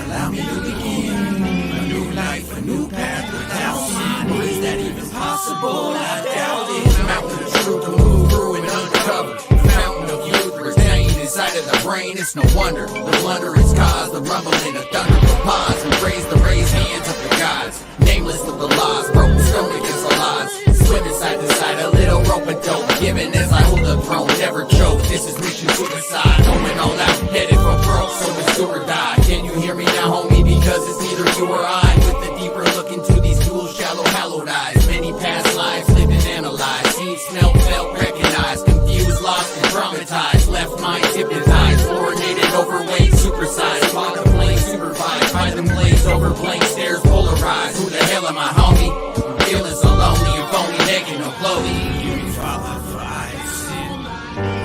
allow me to begin a new life, a new path without sin. Or is that even possible? I doubt it. Mountain of truth to move through and uncover. The fountain of youth retained inside of the brain. It's no wonder the blunder is caused. The rumbling of thunder for pause and raise the raised hands of the gods. Nameless of the laws, broken stone against the laws. Swimming side to side, a little rope and dope. Given as I hold the throne, never choke. This is mission suicide. Going all out, headed for broke, so it's do or die. Can you hear me now, homie? Because it's neither you or I. With the deeper look into these dual, shallow, hallowed eyes. Many past lives lived and analyzed. Seen, smelled, felt, recognized. Confused, lost, and traumatized. Left mind hypnotized. Fluorinated, overweight, supersized. Bottom plane, supervised. Find them glaze over blank stares, polarized. Who the hell am I, homie? I'm feeling so lonely and phony, naked, no clothing. You Father, for I have sinned.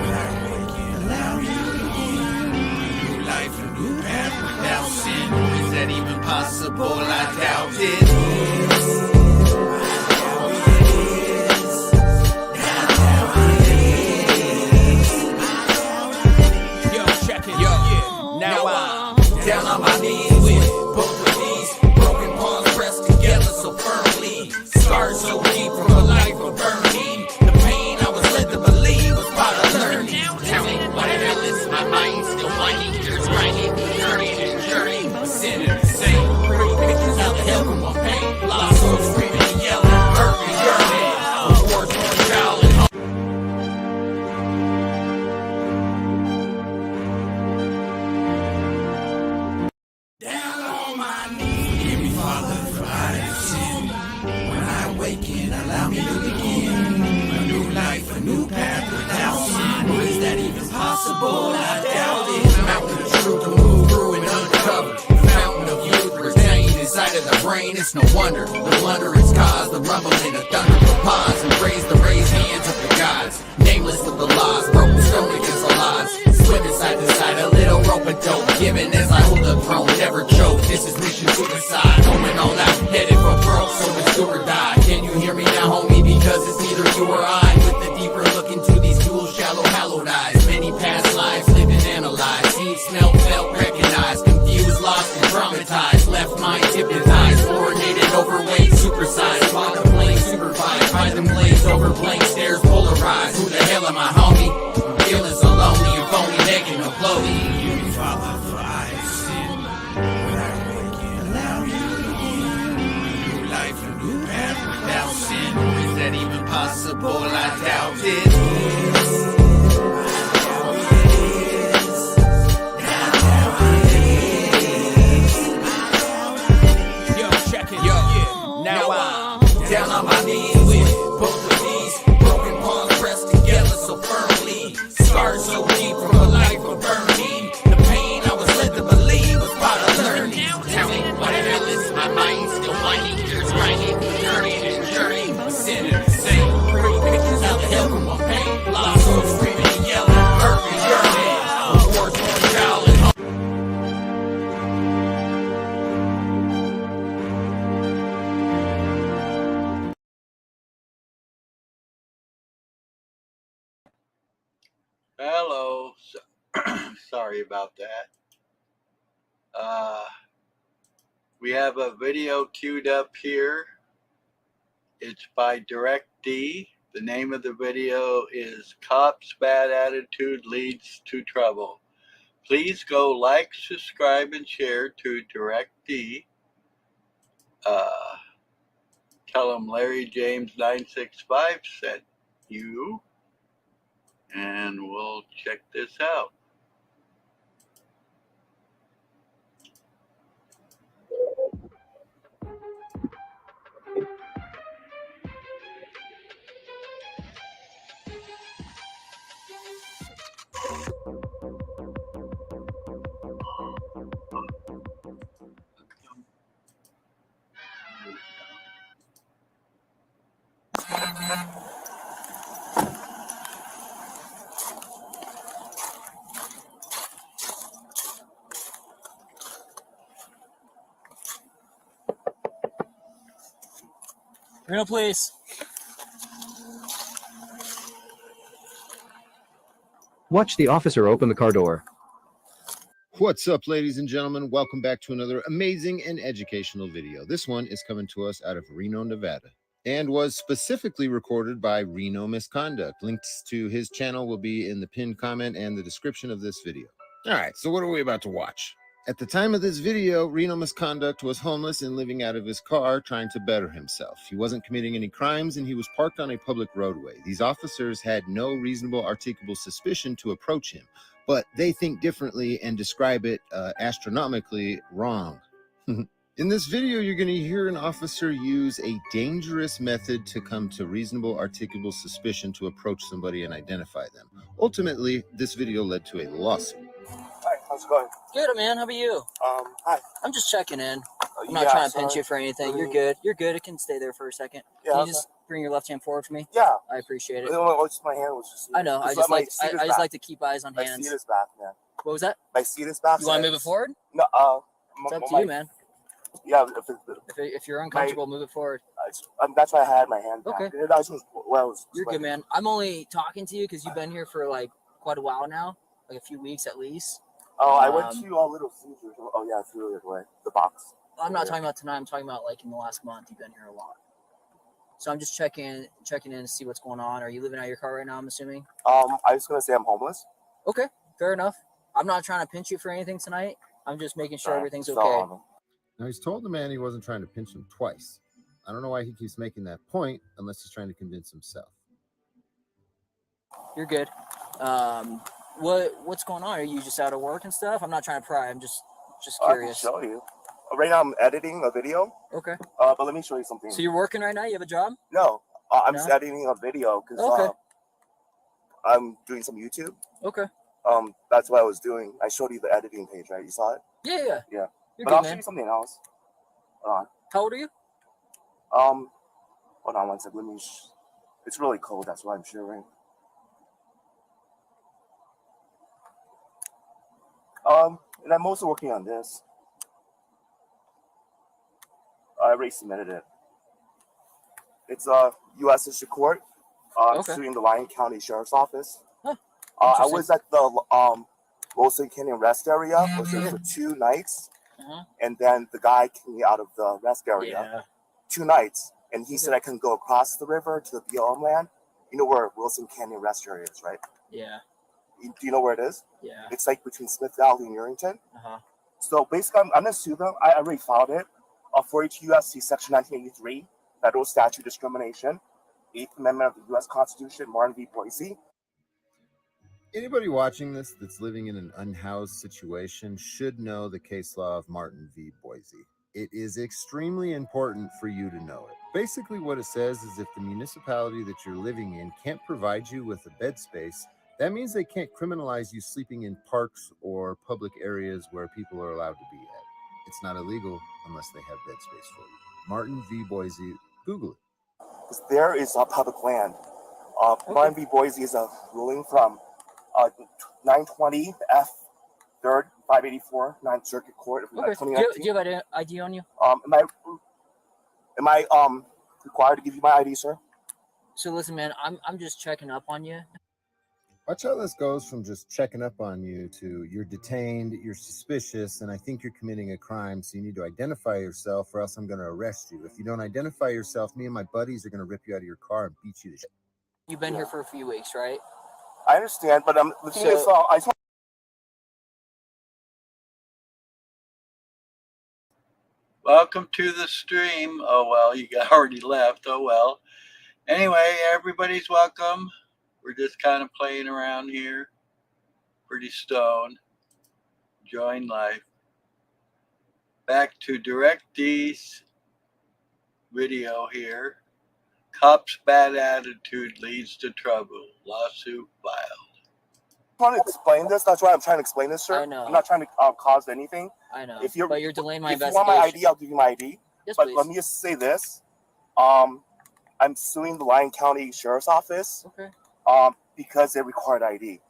When I wake and allow you to begin a new life, a new path without sin. Is that even possible? I doubt it. Now I'm down on my knees with both of these broken palms pressed together so firmly. Scars so deep from a life of burning. The pain I was led to believe was part of learning. Tell me what the hell is my mind still finding? Tears grinding, turning and journeying. Sin and insane. Pretty pictures, how the hell come on pain? Lost souls screaming and yelling, hurt and yearning. Wars for a child and allow me to begin a new life, a new path without sin. Or is that even possible? I doubt it. Mountain of truth to move through and uncover. The fountain of youth retained inside of the brain. It's no wonder the blunder is caused. The rumbling of thunder for pause and raise the raised hands of the gods. Nameless of the laws, broken stone against the laws. Swimming side to side, a little rope and dope. Given as I hold the throne, never choke. This is mission suicide. Going all out, headed for broke, so it's do or die. Can you hear me now, homie? Because it's neither you or I. With the deeper look into these dual, shallow, hallowed eyes. Many past lives lived and analyzed. Seen, smelled, felt, recognized. Confused, lost, and traumatized. Left mind hypnotized. Fluorinated, overweight, supersized. Bottom plane, supervised. Find them glazed over blank stares, polarized. Who the hell am I, homie? I'm feeling so lonely and phony, naked, no clothing. You Father, for I have sinned. When I wake and allow you to begin a new life, a new path without sin. Or is that even possible? I doubt it. Now I'm down on my knees with both of these broken palms pressed together so firmly. Scars so deep from a life of burning. The pain I was led to believe was part of learning. Tell me what the hell is my mind still finding? Tears grinding, turning and journeying. Sin and insane. Pretty pictures, how the hell come on pain? Lost souls screaming and yelling, hurt and yearning. Wars for a child and Hello. Sorry about that. We have a video queued up here. It's by DirectD. The name of the video is Cops' Bad Attitude Leads to Trouble. Please go like, subscribe, and share to DirectD. Tell them Larry James 965 sent you. And we'll check this out. Reno, please. Watch the officer open the car door. What's up, ladies and gentlemen? Welcome back to another amazing and educational video. This one is coming to us out of Reno, Nevada, and was specifically recorded by Reno Misconduct. Links to his channel will be in the pinned comment and the description of this video. All right, so what are we about to watch? At the time of this video, Reno Misconduct was homeless and living out of his car trying to better himself. He wasn't committing any crimes and he was parked on a public roadway. These officers had no reasonable articulable suspicion to approach him, but they think differently and describe it astronomically wrong. In this video, you're going to hear an officer use a dangerous method to come to reasonable articulable suspicion to approach somebody and identify them. Ultimately, this video led to a lawsuit. Hi, how's it going? Good, man. How about you? Hi. I'm just checking in. I'm not trying to pinch you for anything. You're good. You're good. It can stay there for a second. Yeah, can you just bring your left hand forward for me? Yeah. I appreciate it. My hand was just. I know. I just like to keep eyes on hands. My seat is back, man. What was that? My seat is back. You want to move it forward? No. It's up to you, man. Yeah. If you're uncomfortable, move it forward. That's why I had my hand back. Okay. You're good, man. I'm only talking to you because you've been here for like quite a while now, like a few weeks at least. Oh, I went to Little Caesars. Oh yeah, through the way the box. I'm not talking about tonight. I'm talking about like in the last month. You've been here a lot. So I'm just checking in to see what's going on. Are you living out of your car right now? I'm assuming. I was gonna say I'm homeless. Okay, fair enough. I'm not trying to pinch you for anything tonight. I'm just making sure everything's okay. Now, he's told the man he wasn't trying to pinch him twice. I don't know why he keeps making that point unless he's trying to convince himself. You're good. What's going on? Are you just out of work and stuff? I'm not trying to pry. I'm just curious. I can show you. Right now I'm editing a video. Okay. But let me show you something. So you're working right now? You have a job? No. I'm just editing a video because I'm doing some YouTube. Okay. That's what I was doing. I showed you the editing page, right? You saw it? Yeah. Yeah. You're but good, I'll man. show you something else. Hold on. How old are you? Hold on one second. It's really cold. That's why I'm shivering. And I'm also working on this. I already submitted it. It's a U.S. District Court. Suing the Lyon County Sheriff's Office. Huh. I was at the Wilson Canyon Rest Area. Was there for 2 nights, and then the guy kicked me out of the rest area. 2 nights, and he said I can go across the river to the BLM land. You know where Wilson Canyon Rest Area is, right? Yeah. Do you know where it is? Yeah. It's like between Smith Valley and Urington. Uh-huh. So basically, I'm gonna sue them. I already filed it. 42 U.S.C. Section 1983, Federal Statute Discrimination, 8th Amendment of the U.S. Constitution, Martin v. Boise. Anybody watching this that's living in an unhoused situation should know the case law of Martin v. Boise. It is extremely important for you to know it. Basically, what it says is if the municipality that you're living in can't provide you with a bed space, that means they can't criminalize you sleeping in parks or public areas where people are allowed to be at. It's not illegal unless they have bed space for you. Martin v. Boise, Google it. There is a public land. Martin v. Boise is a ruling from 920 F 3rd 584 9th Circuit Court of 2019. Do you have an ID on you? Am I required to give you my ID, sir? So listen, man, I'm just checking up on you. Watch how this goes from just checking up on you to you're detained, you're suspicious, and I think you're committing a crime, so you need to identify yourself or else I'm going to arrest you. If you don't identify yourself, me and my buddies are going to rip you out of your car and beat you to shit. You've been here for a few weeks, right? I understand, but the thing is, I just want. Welcome to the stream. Oh, well, you already left. Oh, well. Anyway, everybody's welcome. We're just kind of playing around here. Pretty stoned. Enjoying life. Back to Direct D's video here. Cop's bad attitude leads to trouble. Lawsuit filed. I want to explain this. That's why I'm trying to explain this, sir. I know. I'm not trying to cause anything. I know. But you're delaying my investigation. investigation. If you want my ID, I'll give you my ID. Yes, but please. let me just say this. I'm suing the Lyon County Sheriff's Office. Okay. Because they required ID.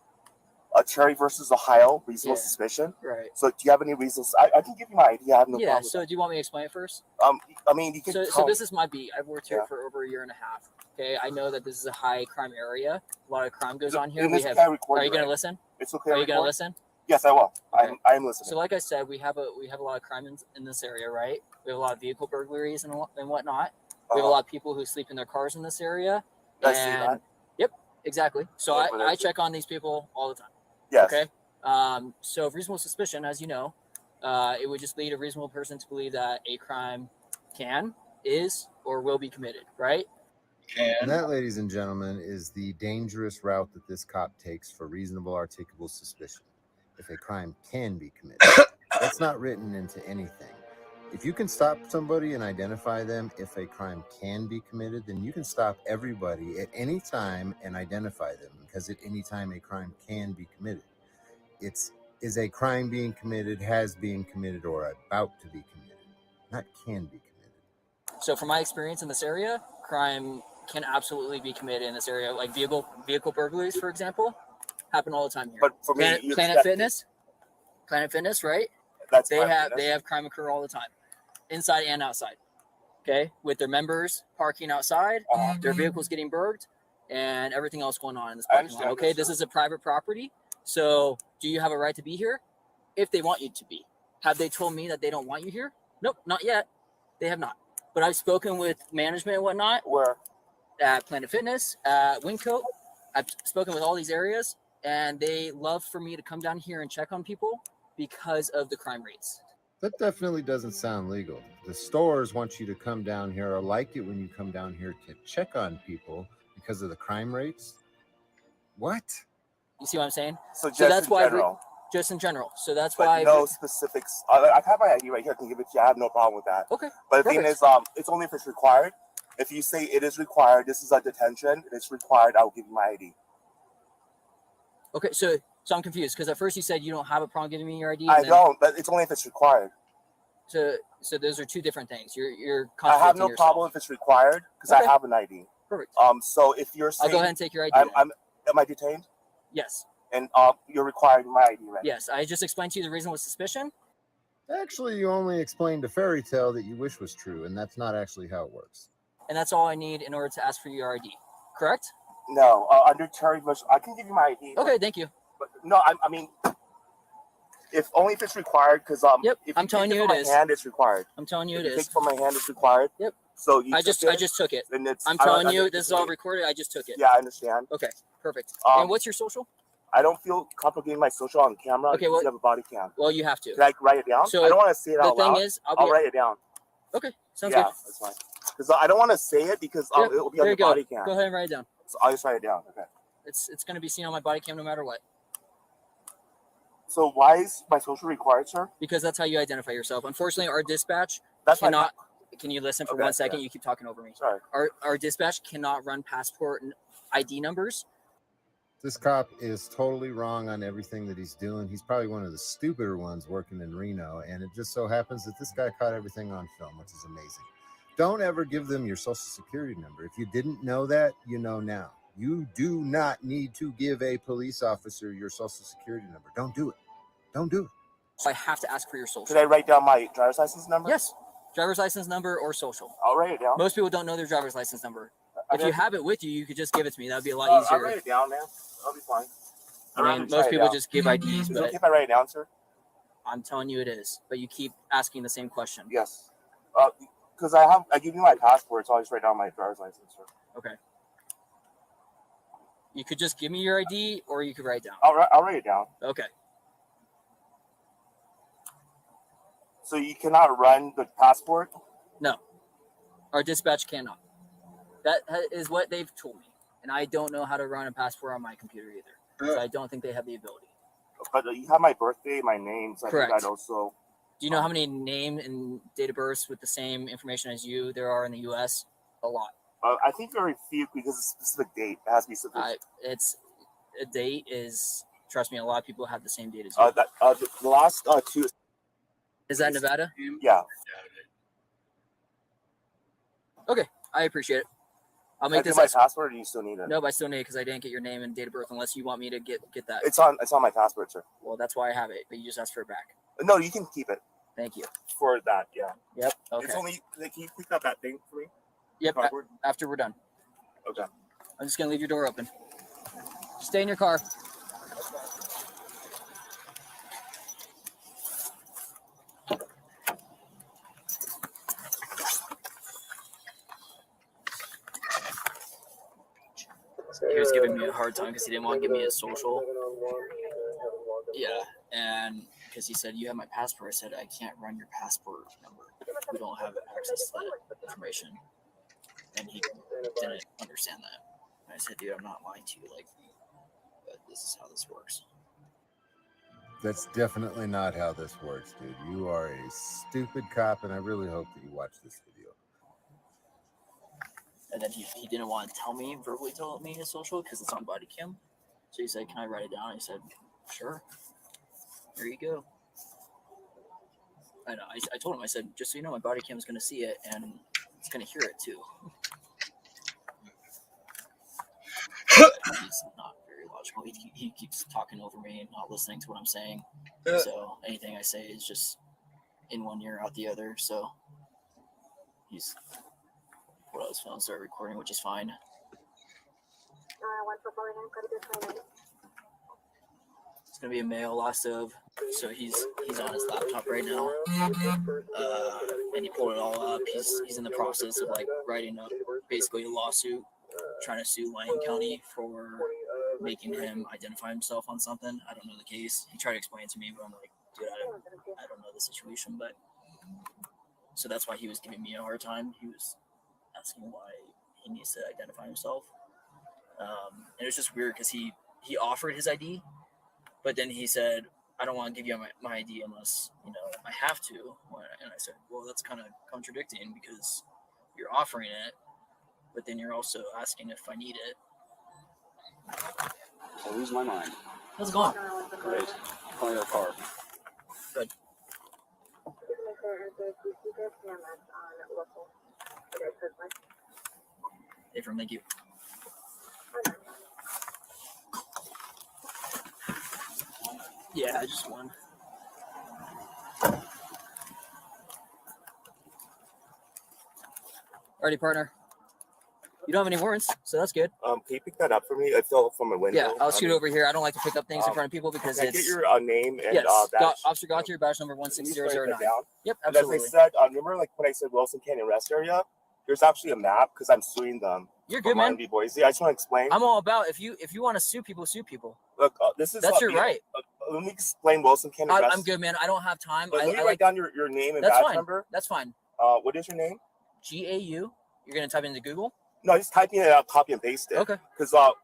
Cherry versus Ohio, reasonable suspicion. Right. So do you have any reasons? I can give you my ID. I have no problem. Yeah, so do you want me to explain it first? I mean, you can. So this is my beat. I've worked here for over a year and a half. Okay, I know that this is a high crime area. A lot of crime goes on here. Are you going to listen? It's okay. Are you going to listen? Yes, I will. I'm listening. So, like I said, we have a lot of crime in this area, right? We have a lot of vehicle burglaries and whatnot. We have a lot of people who sleep in their cars in this area. I see that. Yep, exactly. So Over there I too. check on these people all the time. Yes. Okay. So reasonable suspicion, as you know, it would just lead a reasonable person to believe that a crime is, or will be committed, right? And Can. that, ladies and gentlemen, is the dangerous route that this cop takes for reasonable articulable suspicion. If a crime can be committed, that's not written into anything. If you can stop somebody and identify them if a crime can be committed, then you can stop everybody at any time and identify them, because at any time a crime can be committed. Is a crime being committed, has been committed, or about to be committed, not can be committed. So from my experience in this area, crime can absolutely be committed in this area. Like vehicle burglaries, for example, happen all the time here. But for me, you Planet Fitness, right? That's They Planet Fitness. have crime occur all the time, inside and outside. Okay, with their members parking outside, their vehicles getting burgled, and everything else going on in this I parking lot. understand Okay, this, this is a private property, so do you have a right to be here? If they want you to be, have they told me that they don't want you here? Nope, not yet. They have not. But I've spoken with management and whatnot Where? at Planet Fitness, at Wingcoat. I've spoken with all these areas, and they love for me to come down here and check on people because of the crime rates. That definitely doesn't sound legal. The stores want you to come down here, or like it when you come down here to check on people because of the crime rates. What? You see what I'm saying? So just that's in why general. Just in general. So that's But why. no specifics. I have my ID right here. I can give it to you. I have no problem with that. Okay. But the thing perfect. is, it's only if it's required. If you say it is required, this is a detention, it's required, I'll give you my ID. Okay. So I'm confused because at first you said you don't have a problem giving me your ID. I and then- don't, but it's only if it's required. So those are two different things. You're I have contradicting no yourself. problem if it's required because Okay. I have an ID. Perfect. So if you're saying I'll go ahead and take your ID. am then. I detained? Yes. And you're requiring my ID, right? Yes. I just explained to you the reasonable suspicion. Actually, you only explained a fairy tale that you wish was true, and that's not actually how it works. And that's all I need in order to ask for your ID. Correct? No, under Terry Bush, I can give you my ID. Okay. Thank you. But no, I mean, if only if it's required, because Yep, if I'm you telling take you it from it my is. hand, it's required. I'm telling you If it you take is. it from my hand, it's required. Yep. So you I just took it. and it's. I'm I don't- telling I you, don't- this is all recorded. I just took it. Yeah, I understand. Okay. Perfect. Um, And what's your social? I don't feel comfortable getting my social on camera. Okay, because well- you have a body cam. Well, you have to. Can I write it down? So I don't want to say it The out thing loud. is, I'll write it down. Okay. Sounds Yeah, good. that's fine. Because I don't want to say it because Yep, it will be There on you the go. body cam. Go ahead and write it down. So I'll just write it down. Okay. It's going to be seen on my body cam no matter what, So why is my social required, sir? because that's how you identify yourself. Unfortunately, our dispatch That's cannot. Can you listen for Okay, 1 second? yeah. You keep talking over me. Sorry. Our dispatch cannot run passport and ID numbers. This cop is totally wrong on everything that he's doing. He's probably one of the stupider ones working in Reno, and it just so happens that this guy caught everything on film, which is amazing. Don't ever give them your social security number. If you didn't know that, you know now. You do not need to give a police officer your social security number. Don't do it. Don't do it. So I have to ask for your social. Should I write down my driver's license number? Yes, driver's license number or social. I'll write it down. Most people don't know their driver's license number. I If you mean, have it with you, you could just give it to me. That'd be a lot I'll easier. write it down, man. I'll be fine. I mean, most people just give IDs, Is it but okay if I write it down, sir? I'm telling you it is. But you keep asking the same question. Yes. Because I give you my passport, so I'll just write down my driver's license, sir. Okay. You could just give me your ID, or you could write it down. I'll write it down. Okay. So you cannot run the passport? No, our dispatch cannot. That is what they've told me, and I don't know how to run a passport on my computer either. So I don't think they have the ability. But you have my birthday, my name, so I Correct. think I'd also. Do you know how many name and date of births with the same information as you there are in the U.S.? A lot. I think very few because it's a specific date. It has to be specific. It's a date is. Trust me, a lot of people have the same date as you. The last two. Is that Nevada? Yeah. I appreciate it. I'll Can I make do this. my passport, or do you still need it? Nope, I still need it because I didn't get your name and date of birth unless you want me to get that. It's on my passport, sir. Well, that's why I have it, but you just asked for it back. No, you can keep it Thank you. for that. Yeah. Yep. Okay. It's only. Can you pick up that thing for me? Yep. Passport? After we're done, Okay. I'm just gonna leave your door open. Stay in your car. hard time because he didn't want to give me his social. Yeah, and because he said, you have my passport. I said, I can't run your passport number. We don't have access to that information. And he didn't understand that. And I said, dude, I'm not lying to you. Like, but this is how this works. That's definitely not how this works, dude. You are a stupid cop, and I really hope that you watch this video. And then he didn't want to verbally tell me his social because it's on body cam. So he said, can I write it down? I said, sure. Here you go. And I told him, I said, just so you know, my body cam is going to see it and it's going to hear it too. He's not very logical. He keeps talking over me and not listening to what I'm saying. So anything I say is just in one ear, out the other. So he's pulled out his phone, started recording, which is fine. It's gonna be a male last of, so he's on his laptop right now, and he pulled it all up. He's in the process of like writing up basically a lawsuit, trying to sue Lyon County for making him identify himself on something. I don't know the case. He tried to explain it to me, but I'm like, dude, I don't know the situation. But so that's why he was giving me a hard time. He was asking why he needs to identify himself, and it was just weird because he offered his ID. But then he said, I don't want to give you my ID unless, I have to. And I said, well, that's kind of contradicting because you're offering it, but then you're also asking if I need it. I lose my mind. How's it going? Great. Calling our car. Good. Hey, from thank you. Yeah, I just won. Alrighty, partner. You don't have any warrants, so that's good. Can you pick that up for me? I fell from my window. Yeah, I'll scoot over here. I don't like to pick up things in front of people because can I it's. get your name and Yes, badge? Officer Gauthier, badge number Can you just write 16009. that down? Yep, And as absolutely. I said, remember like when I said Wilson Canyon Rest Area? There's actually a map because I'm suing them. You're good, man. Miami, Boise. I just want to explain. I'm all about if you want to sue people, sue people. Look, this is That's your right. Let me explain Wilson Canyon Rest. I'm good, man. I don't have time. But let me I write like. down your name and That's badge fine. number. That's fine. What is your name? GAU. You're gonna type into Google. No, just typing it out, copy and paste it. Okay. Because I'll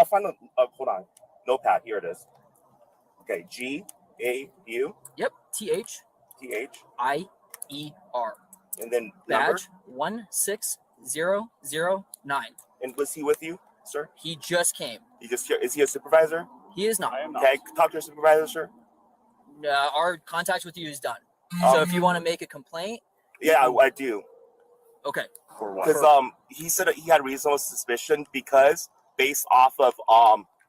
find a hold on, notepad. Here it is. Okay, GAU. Yep. THIER. And then number. Badge 16009. And was he with you, sir? He just came. Is he a supervisor? He is not. I am not. Okay, talk to your supervisor, sir. Our contact with you is done. Um, So if you want to make a complaint, Yeah, I do. okay. For what? Because he said that he had reasonable suspicion because based off of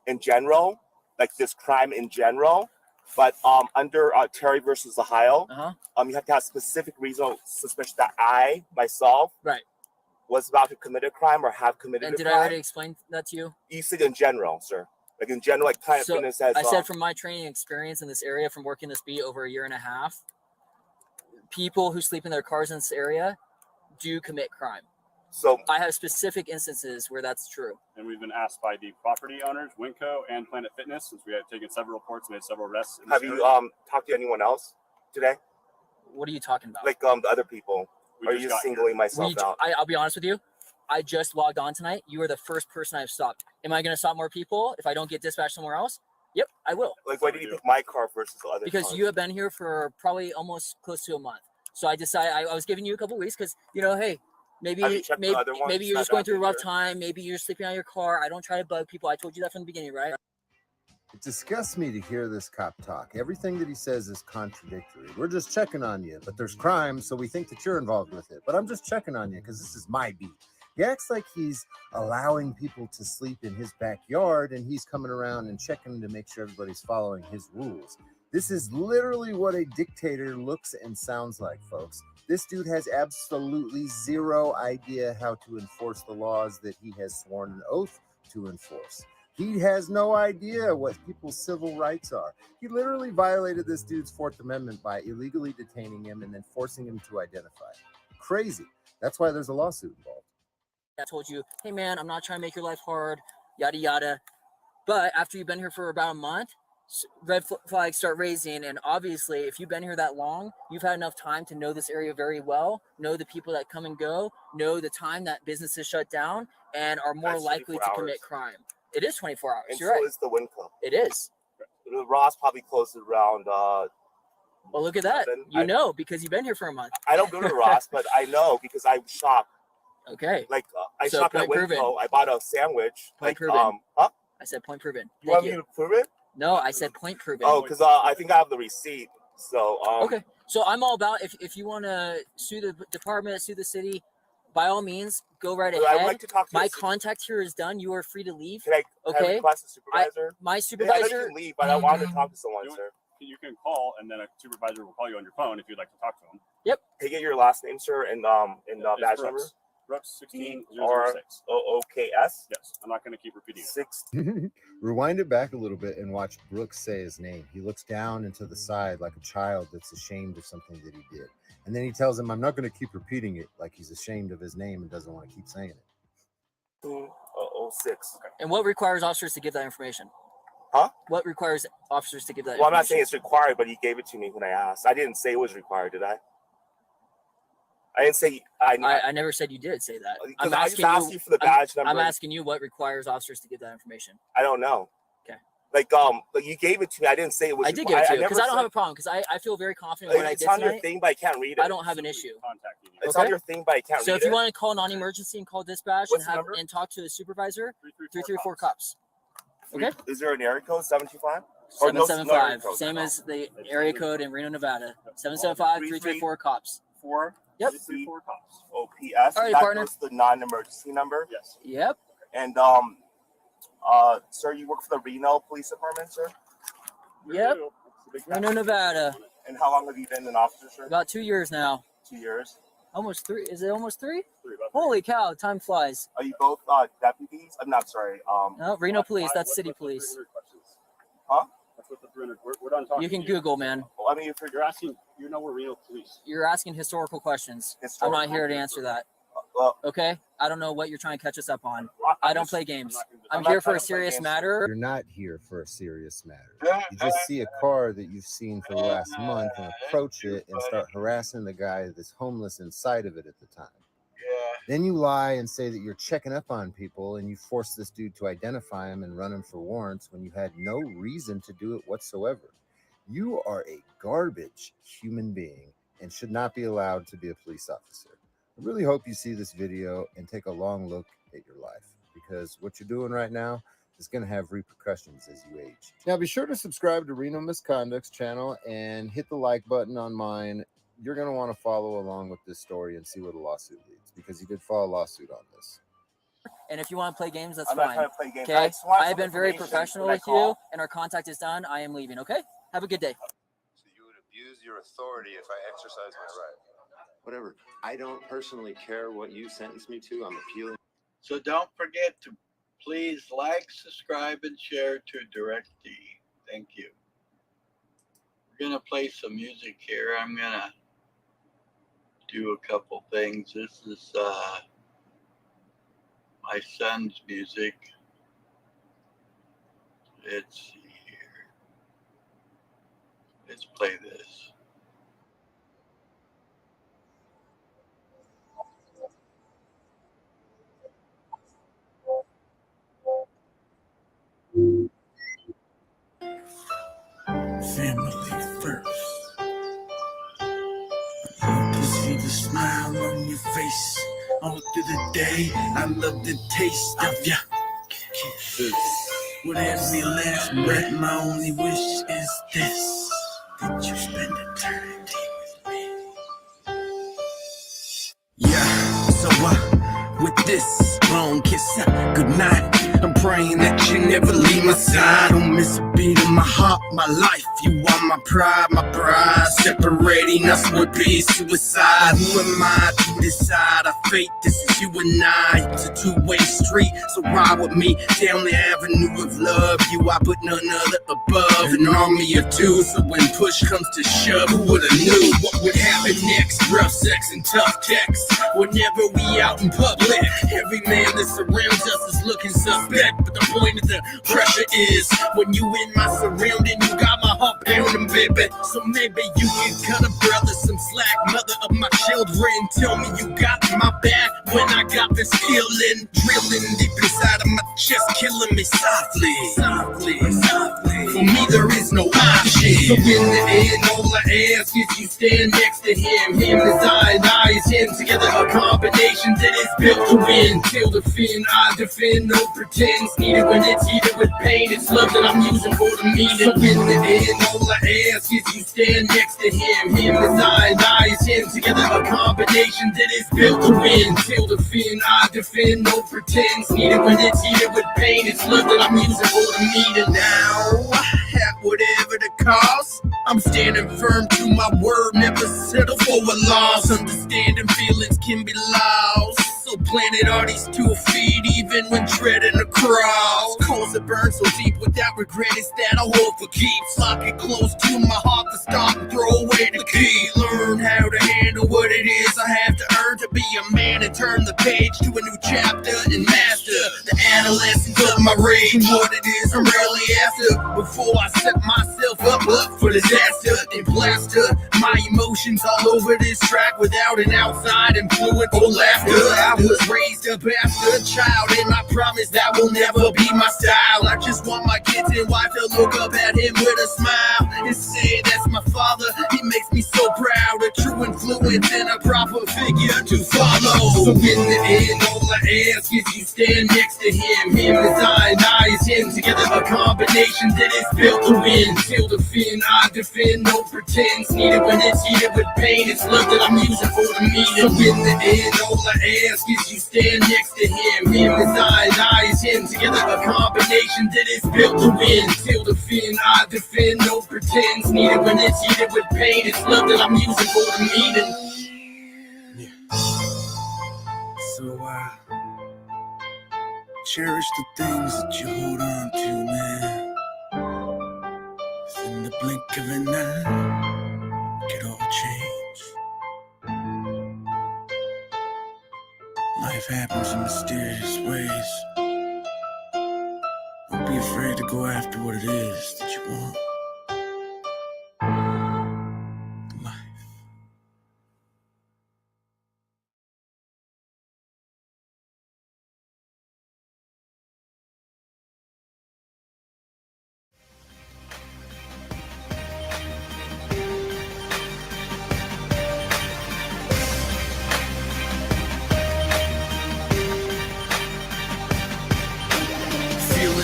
in general, like this crime in general, but under Terry versus Ohio, you have to have specific reasonable suspicion that I myself Right. was about to commit a crime or have committed And a did crime. I already explain that to you? You said in general, sir. Like in general, like kind of So, fitness as I said from my training experience in this area, from working this beat over a year and a half, people who sleep in their cars in this area do commit crime. so I have specific instances where that's true. And we've been asked by the property owners, Winco and Planet Fitness, since we had taken several reports, made several arrests. in this have you area. talked to anyone else today? What are you talking about? Like the other people? We Or are just you got singling myself out? I'll be honest with you. I just logged on tonight. You are the first person I've stopped. Am I going to stop more people if I don't get dispatched somewhere else? Yep, I will. Like, why did you pick my car versus the other Because cars? you have been here for probably almost close to a month. So I decided I was giving you a couple weeks because, hey, maybe Have you checked the other ones? maybe you're Not just going that through a rough big, time. Maybe you're sleeping on your car. I don't try to bug people. I told you that from the beginning, right? It disgusts me to hear this cop talk. Everything that he says is contradictory. We're just checking on you, but there's crime, so we think that you're involved with it. But I'm just checking on you because this is my beat. He acts like he's allowing people to sleep in his backyard and he's coming around and checking to make sure everybody's following his rules. This is literally what a dictator looks and sounds like, folks. This dude has absolutely zero idea how to enforce the laws that he has sworn an oath to enforce. He has no idea what people's civil rights are. He literally violated this dude's Fourth Amendment by illegally detaining him and then forcing him to identify. Crazy. That's why there's a lawsuit involved. I told you, hey man, I'm not trying to make your life hard. yada yada. But after you've been here for about a month, red flags start raising. And obviously, if you've been here that long, you've had enough time to know this area very well, know the people that come and go, know the time that businesses shut down, and are more That's likely to 24 commit hours. crime. It is 24 hours. And You're so right. is the Winco. It is. The Ross probably closes around. Well, look at that. Then You know, because you've been here for a month. I don't go to the Ross, but I know because I shop. Okay. Like I So shop at point proven. Winco. I bought a sandwich. Point like proven. huh? I said point proven. You want Thank me you. to prove it? No, I said point proven. Oh, because I think I have the receipt. So Okay. So I'm all about if you want to sue the department, sue the city, by all means, go right I would ahead. like to talk to My the contact here is done. You are free to leave. Can I Okay. request a supervisor? My I know supervisor. you can leave, but I wanted to talk to someone, You- sir. You can call, and then a supervisor will call you on your phone if you'd like to talk to them. Can I get your last name, sir, and It's badge number? Brooks 16006. OOKS Yes, I'm not going to keep repeating it. 6. Rewind it back a little bit and watch Brooks say his name. He looks down into the side like a child that's ashamed of something that he did. And then he tells him, I'm not going to keep repeating it, like he's ashamed of his name and doesn't want to keep saying it. 206. And what requires officers to give that information? Huh? What requires officers to give that Well, I'm not saying information? it's required, but he gave it to me when I asked. I didn't say it was required, did I? I didn't say I never said you did say that. because I just asked you for the badge number. I'm asking you what requires officers to give that information. I don't know. Okay. Like but you gave it to me. I didn't say it was. I did give it to you because never I don't said- have a problem because I feel very confident in what I It's did on your tonight. thing, but I can't read it. I don't have an issue. Contacting you. It's Okay. on your thing, but I can't So read if you it. want to call non-emergency and call dispatch What's and the have number? and talk to the supervisor, 334 334 cops. Okay. Is there an area code 725? Or no- no area 775. code? Same as the area code in Reno, Nevada. 775-334 cops. 4. Yep. 334 cops. OPS. All right, That partner. was the non-emergency number. Yes. Yep. And sir, you work for the Reno Police Department, sir? Yep. It's a big Reno, Nevada. And how long have you been an officer, sir? About 2 years now. 2 years. Almost 3. Is it almost 3? about Holy cow! Time flies. Are you both deputies? I'm not sorry. No, Reno Police. That's What's city with the police. 300 questions? Huh? That's what the 300. We're done talking. You can to you. Google, man. Well, I mean, if You're asking. You know we're Reno Police. You're asking historical questions. I'm not here to answer that. well, Okay? I don't know what you're trying to catch us up on. I'm I don't just- play games. I'm I'm not here for trying a to play serious games. matter. You're not here for a serious matter. You just see a car that you've seen for the last month and approach it and start harassing the guy that's homeless inside of it at the time. Yeah. Then you lie and say that you're checking up on people and you force this dude to identify him and run him for warrants when you had no reason to do it whatsoever. You are a garbage human being and should not be allowed to be a police officer. I really hope you see this video and take a long look at your life, because what you're doing right now is going to have repercussions as you age. Now, be sure to subscribe to Reno Misconduct's channel and hit the like button on mine. You're going to want to follow along with this story and see where the lawsuit leads, because he did file a lawsuit on this. And if you want to play games, that's I'm not fine. trying to play games. Okay? just want I have some been very information professional when I with you, call. and our contact is done. I am leaving, okay? Have a good day. So you would abuse your authority if I exercise my right. Whatever. I don't personally care what you sentence me to. I'm appealing. So don't forget to please like, subscribe, and share to Direct D. Thank you. We're gonna play some music here. I'm gonna do a couple things. This is my son's music. Let's see here. Let's play this. Family first. I love to see the smile on your face all through the day. I love the taste of your kisses. With every last breath, my only wish is this: that you spend eternity with me. Yeah, so with this long kiss, good night. I'm praying that you never leave my side. Don't miss a beat of my heart, my life. You are my pride, my bride. Separating us would be suicide. Who am I to decide our fate? This is you and I. It's a two-way street, so ride with me down the avenue of love. You, I put none other above. An army of two, so when push comes to shove, who would've knew what would happen next? Rough sex and tough texts. Whenever we out in public, every man that surrounds us is looking suspect. respect, but the point of the pressure is when you in my surrounding, you got my heart pounding, baby. So maybe you can cut a brother some slack, mother of my children. Tell me you got my back when I got this feeling drilling deep inside of my chest, killing me softly, softly, softly. For me, there is no option. So in the end, all I ask is you stand next to him. Him is I and I is him. Together a combination that is built to win. Till the fin, I defend, no pretense. Needed when it's heated with pain. It's love that I'm using for the meaning. So in the end, all I ask is you stand next to him. Him is I and I is him. Together a combination that is built to win. Till the fin, I defend, no pretense. Needed when it's heated with pain. It's love that I'm using for the meaning. Now, at whatever the cost, I'm standing firm to my word, never settle for a loss. Understanding feelings can be lost, so planted are these 2 feet, even when treading across. Coals that burn so deep without regret, it's that I hold for keeps. Lock it close to my heart to stop and throw away the key. Learn how to handle what it is I have to earn to be a man and turn the page to a new chapter and master the adolescence of my rage and what it is I'm really after. Before I set myself up for disaster and plaster my emotions all over this track without an outside influence or laughter. I was raised up after a child, and I promise that will never be my style. I just want my kids and wife to look up at him with a smile and say that's my father. He makes me so proud, a true influence and a proper figure to follow. So in the end, all I ask is you stand next to him. Him is I and I is him. Together a combination that is built to win. Till the fin, I defend, no pretense. Needed when it's heated with pain. It's love that I'm using for the meaning. So in the end, all I ask is you stand next to him. Him is I and I is him. Together a combination that is built to win. Till the fin, I defend, no pretense. Needed when it's heated with pain. It's love that I'm using for the meaning. So, cherish the things that you hold on to, man. 'Cause in the blink of an eye, it could all change. Life happens in mysterious ways. Don't be afraid to go after what it is that you want. Life.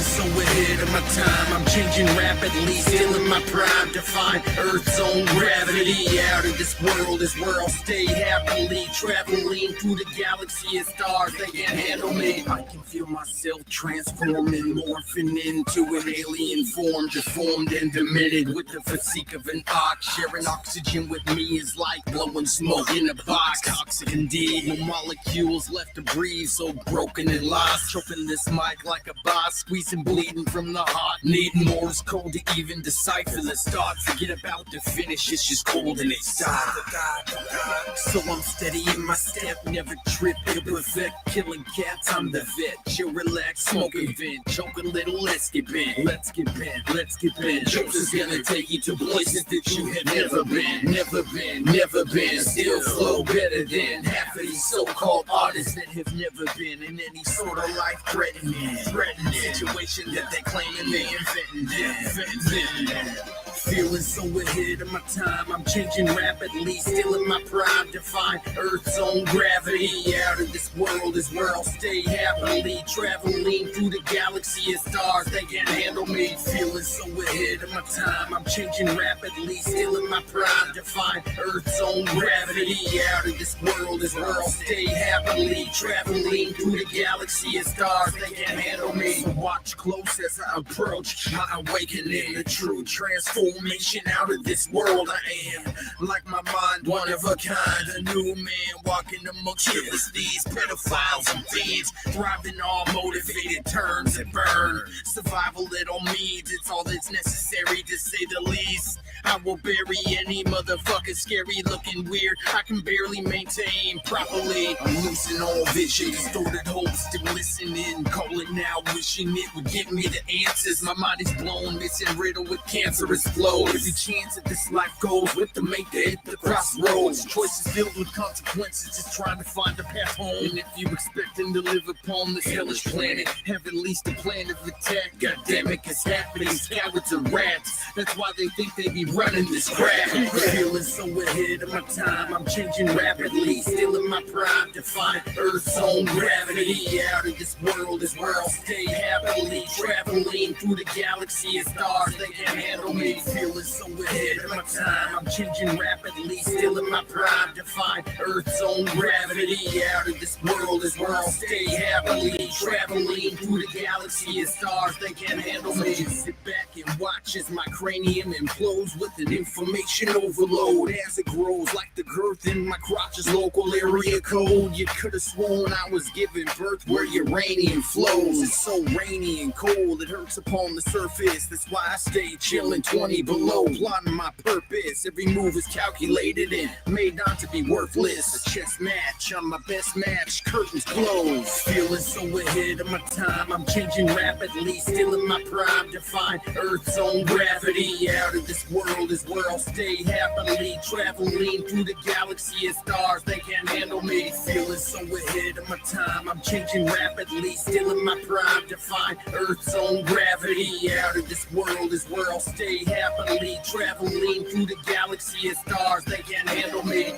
So ahead of my time, I'm changing rapidly, still in my prime, define Earth's own gravity. Out of this world is where I'll stay happily, traveling through the galaxy of stars. They can't handle me. I can feel myself transforming, morphing into an alien form, deformed and demented with the physique of an ox. Sharing oxygen with me is like blowing smoke in a box. Toxic indeed, no molecules left to breathe, so broken and lost. Choking this mic like a boss, squeezing bleeding from the heart, needing Morse code to even decipher the start. Forget about the finish, it's just cold and it's dark. So I'm steady in my step, never trip, perfect, killing cats, I'm the vet. Chill, relax, smoking vent, choke a little, let's get bent, let's get bent, let's get bent. Jokes is gonna take you to places that you have never been, never been, never been. Still flow better than half of these so-called artists that have never been in any sort of life-threatening situation that they claiming they invented. Feeling so ahead of my time, I'm changing rapidly, still in my prime, define Earth's own gravity. Out of this world is where I'll stay happily, traveling through the galaxy of stars. They can't handle me. Feeling so ahead of my time, I'm changing rapidly, still in my prime, define Earth's own gravity. Out of this world is where I'll stay happily, traveling through the galaxy of stars. They can't handle me. So watch close as I approach my awakening, the true transformation out of this world. I am like my mind, one of a kind, a new man walking amongst these pedophiles and fiends, thriving all motivated turns that burn. Survival it all means, it's all that's necessary to say the least. I will bury any motherfucker scary looking weird. I can barely maintain properly. I'm losing all vision, distorted hope, still listening, calling now, wishing it would give me the answers. My mind is blown, missing riddle with cancerous flow. Every chance that this life goes with the maker hit the crossroads. Choices filled with consequences, just trying to find a path home. And if you expecting to live upon this hellish planet, have at least a plan of attack. God damn it, it's happening. Cowards are rats. That's why they think they be running this crap. Feeling so ahead of my time, I'm changing rapidly. Still in my prime, defying Earth's own gravity. Out of this world is where I'll stay happily. Traveling through the galaxy of stars, they can't handle me. Feeling so ahead of my time, I'm changing rapidly. Still in my prime, defying Earth's own gravity. Out of this world is where I'll stay happily. Traveling through the galaxy of stars, they can't handle me. Just sit back and watch as my cranium implodes with an information overload. As it grows like the girth in my crotch's local area code. You could have sworn I was giving birth where uranium flows. It's so rainy and cold, it hurts upon the surface. That's why I stay chilling 20 below, plotting my purpose. Every move is calculated and made not to be worthless. A chess match, I'm my best match, curtains closed. Feeling so ahead of my time, I'm changing rapidly. Still in my prime, define Earth's own gravity. Out of this world is where I'll stay happily. Traveling through the galaxy of stars, they can't handle me. Feeling so ahead of my time, I'm changing rapidly. Still in my prime, define Earth's own gravity. Out of this world is where I'll stay happily. Traveling through the galaxy of stars, they can't handle me.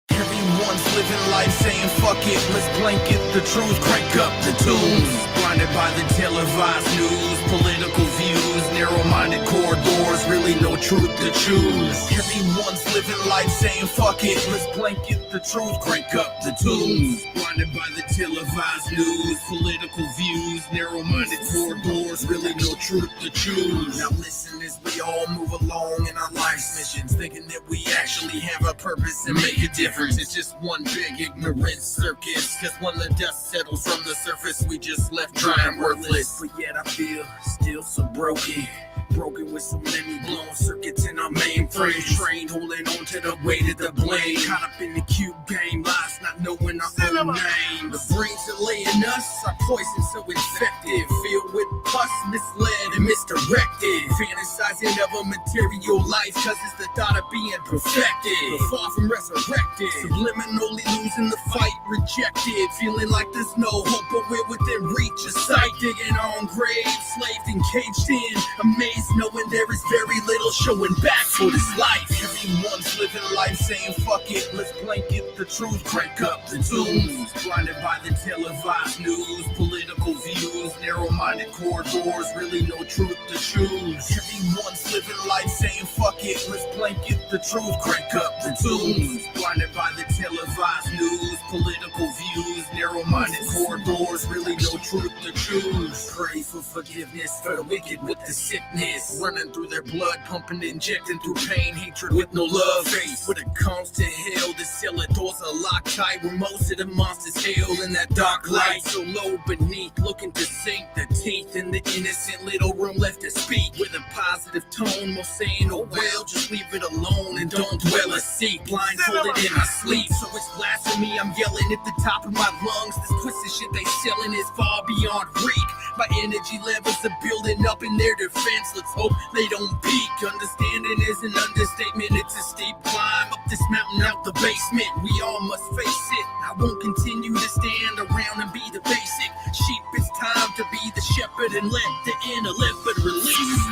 Everyone's living life saying fuck it, let's blanket the truth, crank up the tunes. Blinded by the televised news, political views, narrow-minded corridors, really no truth to choose. Everyone's living life saying fuck it, let's blanket the truth, crank up the tunes. Blinded by the televised news, political views, narrow-minded corridors, really no truth to choose. Now listen as we all move along in our life's missions, thinking that we actually have a purpose and make a difference. It's just one big ignorant circus, cause when the dust settles from the surface, we just left dry and worthless. But yet I feel still so broken with so many blown circuits in our mainframe. Trained holding on to the weight of the blame. Caught up in the cute game, lies not knowing our own name. The brains that lay in us are poison so infected, filled with pus, misled and misdirected. Fantasizing of a material life, cause it's the thought of being perfected, but far from resurrected. Subliminally losing the fight, rejected. Feeling like there's no hope, but we're within reach of sight. Digging our own graves, slaved and caged in. Amazed knowing there is very little showing back for this life. Everyone's living life saying fuck it, let's blanket the truth, crank up the tunes. Blinded by the televised news, political views, narrow-minded corridors, really no truth to choose. Everyone's living life saying fuck it, let's blanket the truth, crank up the tunes. Blinded by the televised news, political views, narrow-minded corridors, really no truth to choose. Pray for forgiveness for the wicked with the sickness running through their blood, pumping, injecting through pain, hatred with no love. Face when it comes to hell, the cellar doors are locked tight, where most of the monsters hail in that dark light. So low beneath, looking to sink the teeth in the innocent little room left to speak with a positive tone, most saying, oh well, just leave it alone and don't dwell or seek. Blindfolded in my sleep, so it's blasphemy. I'm yelling at the top of my lungs. This twisted shit they selling is far beyond reach. My energy levels are building up in their defense. Let's hope they don't peak. Understanding is an understatement. It's a steep climb up this mountain out the basement. We all must face it. I won't continue to stand around and be the basic sheep. It's time to be the shepherd and let the inner leopard release.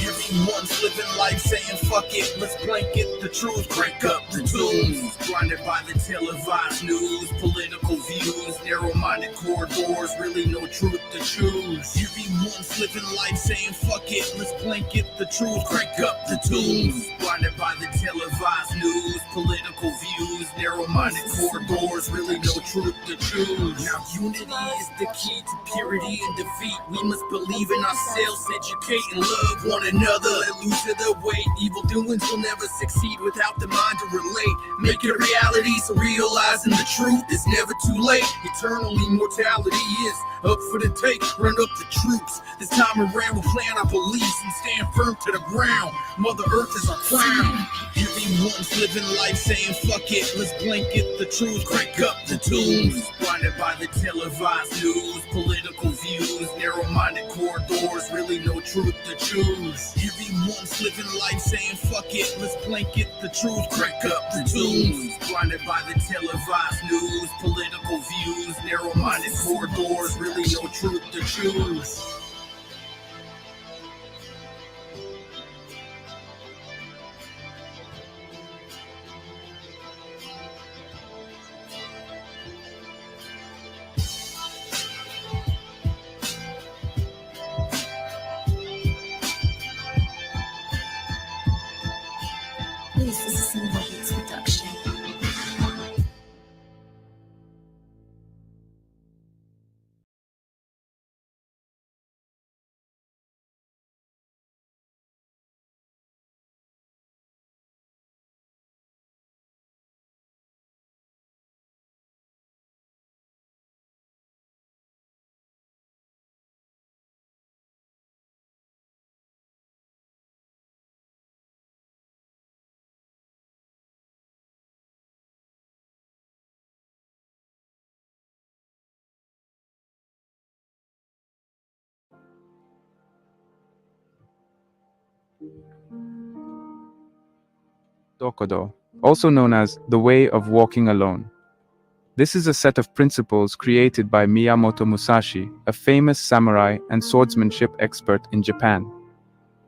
Everyone's living life saying fuck it, let's blanket the truth, crank up the tunes. Blinded by the televised news, political views, narrow-minded corridors, really no truth to choose. Everyone's living life saying fuck it, let's blanket the truth, crank up the tunes. Blinded by the televised news, political views, narrow-minded corridors, really no truth to choose. Now unity is the key to purity and defeat. We must believe in ourselves, educate and love one another. Let loose of the weight, evil doings will never succeed without the mind to relate. Make it reality, so realizing the truth is never too late. Eternal immortality is up for the take. Run up the troops, this time around we'll plant our beliefs and stand firm to the ground. Mother Earth is our crown. Everyone's living life saying fuck it, let's blanket the truth, crank up the tunes. Blinded by the televised news, political views, narrow-minded corridors, really no truth to choose. Everyone's living life saying fuck it, let's blanket the truth, crank up the tunes. Blinded by the televised news, political views, narrow-minded corridors, really no truth to choose. This is a Cinema Beats production. Dokodo, also known as the Way of Walking Alone. This is a set of principles created by Miyamoto Musashi, a famous samurai and swordsmanship expert in Japan.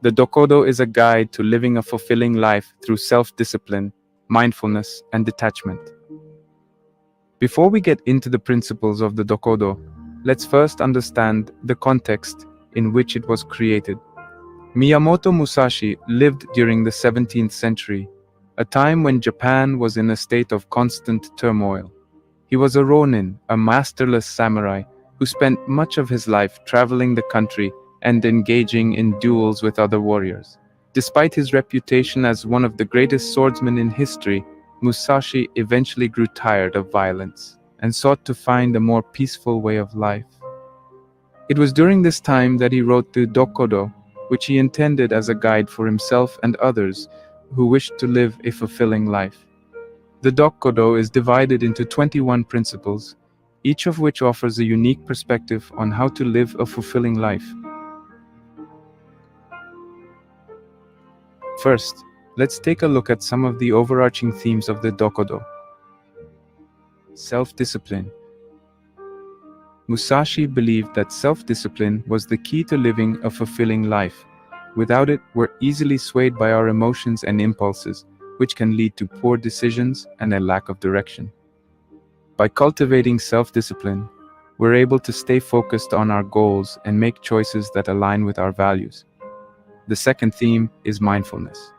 The Dokodo is a guide to living a fulfilling life through self-discipline, mindfulness, and detachment. Before we get into the principles of the Dokodo, let's first understand the context in which it was created. Miyamoto Musashi lived during the 17th century, a time when Japan was in a state of constant turmoil. He was a ronin, a masterless samurai, who spent much of his life traveling the country and engaging in duels with other warriors. Despite his reputation as one of the greatest swordsmen in history, Musashi eventually grew tired of violence and sought to find a more peaceful way of life. It was during this time that he wrote the Dokodo, which he intended as a guide for himself and others who wished to live a fulfilling life. The Dokodo is divided into 21 principles, each of which offers a unique perspective on how to live a fulfilling life. First, let's take a look at some of the overarching themes of the Dokodo. Self-discipline. Musashi believed that self-discipline was the key to living a fulfilling life. Without it, we're easily swayed by our emotions and impulses, which can lead to poor decisions and a lack of direction. By cultivating self-discipline, we're able to stay focused on our goals and make choices that align with our values. The second theme is mindfulness.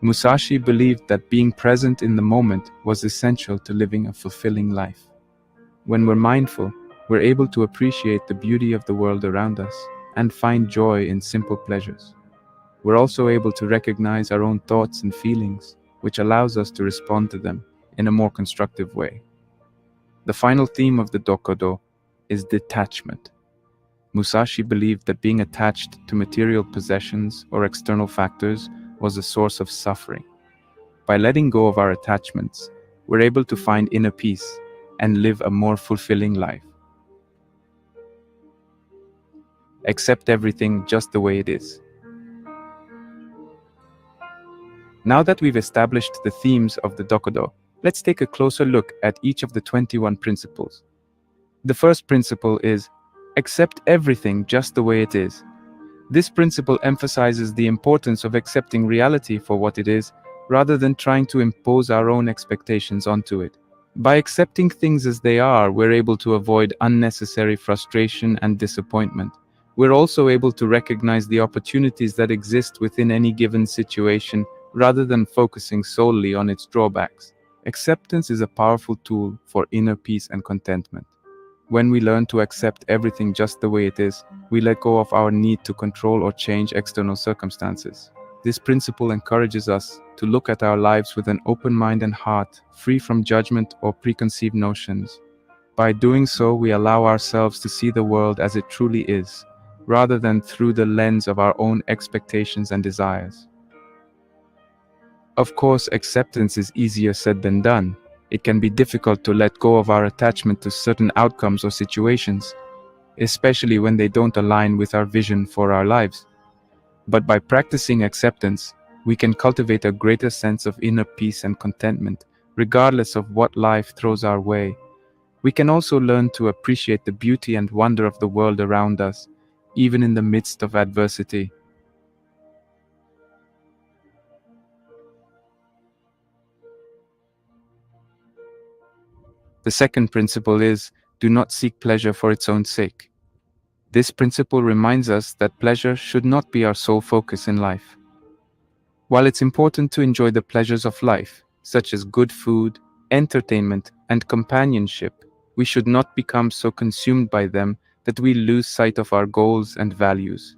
Musashi believed that being present in the moment was essential to living a fulfilling life. When we're mindful, we're able to appreciate the beauty of the world around us and find joy in simple pleasures. We're also able to recognize our own thoughts and feelings, which allows us to respond to them in a more constructive way. The final theme of the Dokodo is detachment. Musashi believed that being attached to material possessions or external factors was a source of suffering. By letting go of our attachments, we're able to find inner peace and live a more fulfilling life. Accept everything just the way it is. Now that we've established the themes of the Dokodo, let's take a closer look at each of the 21 principles. The first principle is, accept everything just the way it is. This principle emphasizes the importance of accepting reality for what it is, rather than trying to impose our own expectations onto it. By accepting things as they are, we're able to avoid unnecessary frustration and disappointment. We're also able to recognize the opportunities that exist within any given situation, rather than focusing solely on its drawbacks. Acceptance is a powerful tool for inner peace and contentment. When we learn to accept everything just the way it is, we let go of our need to control or change external circumstances. This principle encourages us to look at our lives with an open mind and heart, free from judgment or preconceived notions. By doing so, we allow ourselves to see the world as it truly is, rather than through the lens of our own expectations and desires. Of course, acceptance is easier said than done. It can be difficult to let go of our attachment to certain outcomes or situations, especially when they don't align with our vision for our lives. But by practicing acceptance, we can cultivate a greater sense of inner peace and contentment, regardless of what life throws our way. We can also learn to appreciate the beauty and wonder of the world around us, even in the midst of adversity. The second principle is, do not seek pleasure for its own sake. This principle reminds us that pleasure should not be our sole focus in life. While it's important to enjoy the pleasures of life, such as good food, entertainment, and companionship, we should not become so consumed by them that we lose sight of our goals and values.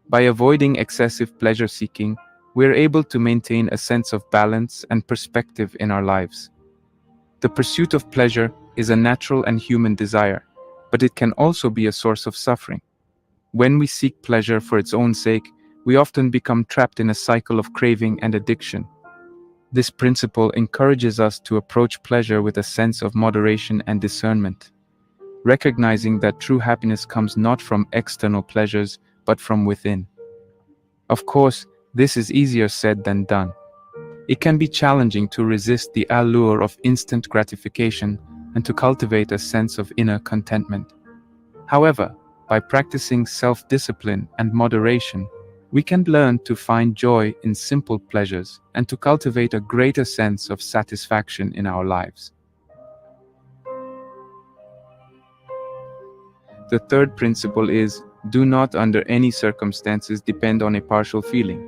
By avoiding excessive pleasure seeking, we're able to maintain a sense of balance and perspective in our lives. The pursuit of pleasure is a natural and human desire, but it can also be a source of suffering. When we seek pleasure for its own sake, we often become trapped in a cycle of craving and addiction. This principle encourages us to approach pleasure with a sense of moderation and discernment, recognizing that true happiness comes not from external pleasures, but from within. Of course, this is easier said than done. It can be challenging to resist the allure of instant gratification and to cultivate a sense of inner contentment. However, by practicing self-discipline and moderation, we can learn to find joy in simple pleasures and to cultivate a greater sense of satisfaction in our lives. The third principle is, do not under any circumstances depend on a partial feeling.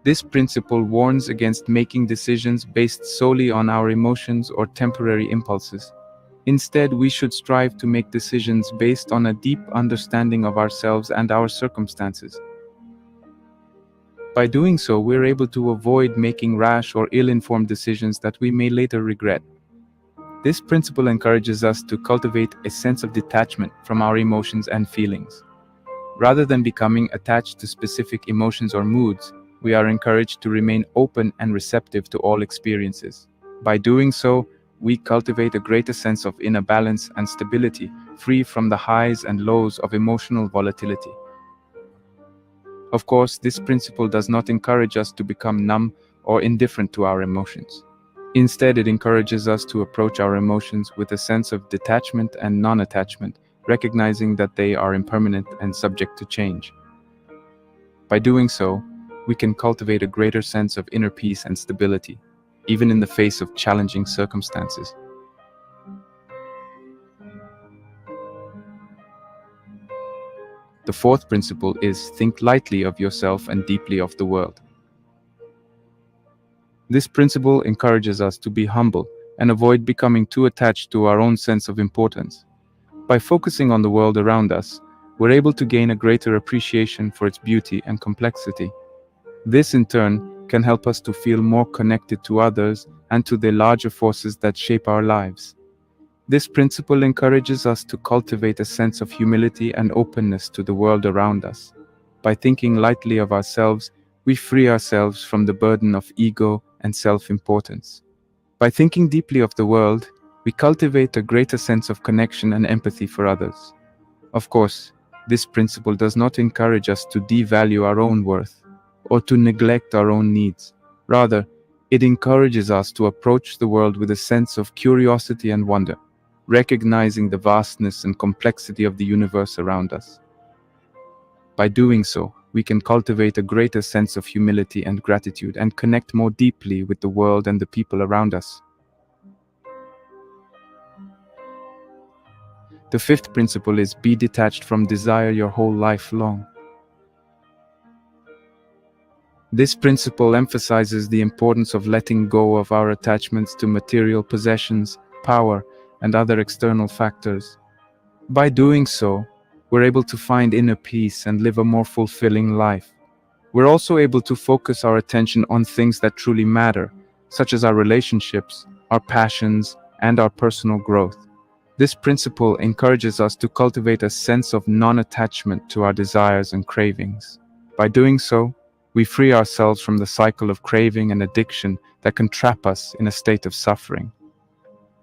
This principle warns against making decisions based solely on our emotions or temporary impulses. Instead, we should strive to make decisions based on a deep understanding of ourselves and our circumstances. By doing so, we're able to avoid making rash or ill-informed decisions that we may later regret. This principle encourages us to cultivate a sense of detachment from our emotions and feelings. Rather than becoming attached to specific emotions or moods, we are encouraged to remain open and receptive to all experiences. By doing so, we cultivate a greater sense of inner balance and stability, free from the highs and lows of emotional volatility. Of course, this principle does not encourage us to become numb or indifferent to our emotions. Instead, it encourages us to approach our emotions with a sense of detachment and non-attachment, recognizing that they are impermanent and subject to change. By doing so, we can cultivate a greater sense of inner peace and stability, even in the face of challenging circumstances. The fourth principle is, think lightly of yourself and deeply of the world. This principle encourages us to be humble and avoid becoming too attached to our own sense of importance. By focusing on the world around us, we're able to gain a greater appreciation for its beauty and complexity. This, in turn, can help us to feel more connected to others and to the larger forces that shape our lives. This principle encourages us to cultivate a sense of humility and openness to the world around us. By thinking lightly of ourselves, we free ourselves from the burden of ego and self-importance. By thinking deeply of the world, we cultivate a greater sense of connection and empathy for others. Of course, this principle does not encourage us to devalue our own worth or to neglect our own needs. Rather, it encourages us to approach the world with a sense of curiosity and wonder, recognizing the vastness and complexity of the universe around us. By doing so, we can cultivate a greater sense of humility and gratitude and connect more deeply with the world and the people around us. The fifth principle is, be detached from desire your whole life long. This principle emphasizes the importance of letting go of our attachments to material possessions, power, and other external factors. By doing so, we're able to find inner peace and live a more fulfilling life. We're also able to focus our attention on things that truly matter, such as our relationships, our passions, and our personal growth. This principle encourages us to cultivate a sense of non-attachment to our desires and cravings. By doing so, we free ourselves from the cycle of craving and addiction that can trap us in a state of suffering.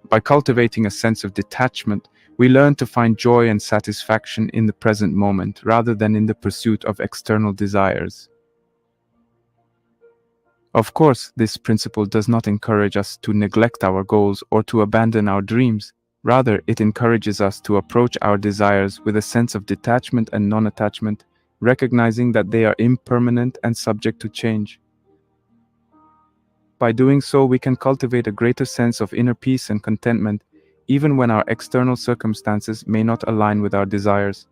By cultivating a sense of detachment, we learn to find joy and satisfaction in the present moment rather than in the pursuit of external desires. Of course, this principle does not encourage us to neglect our goals or to abandon our dreams. Rather, it encourages us to approach our desires with a sense of detachment and non-attachment, recognizing that they are impermanent and subject to change. By doing so, we can cultivate a greater sense of inner peace and contentment, even when our external circumstances may not align with our desires.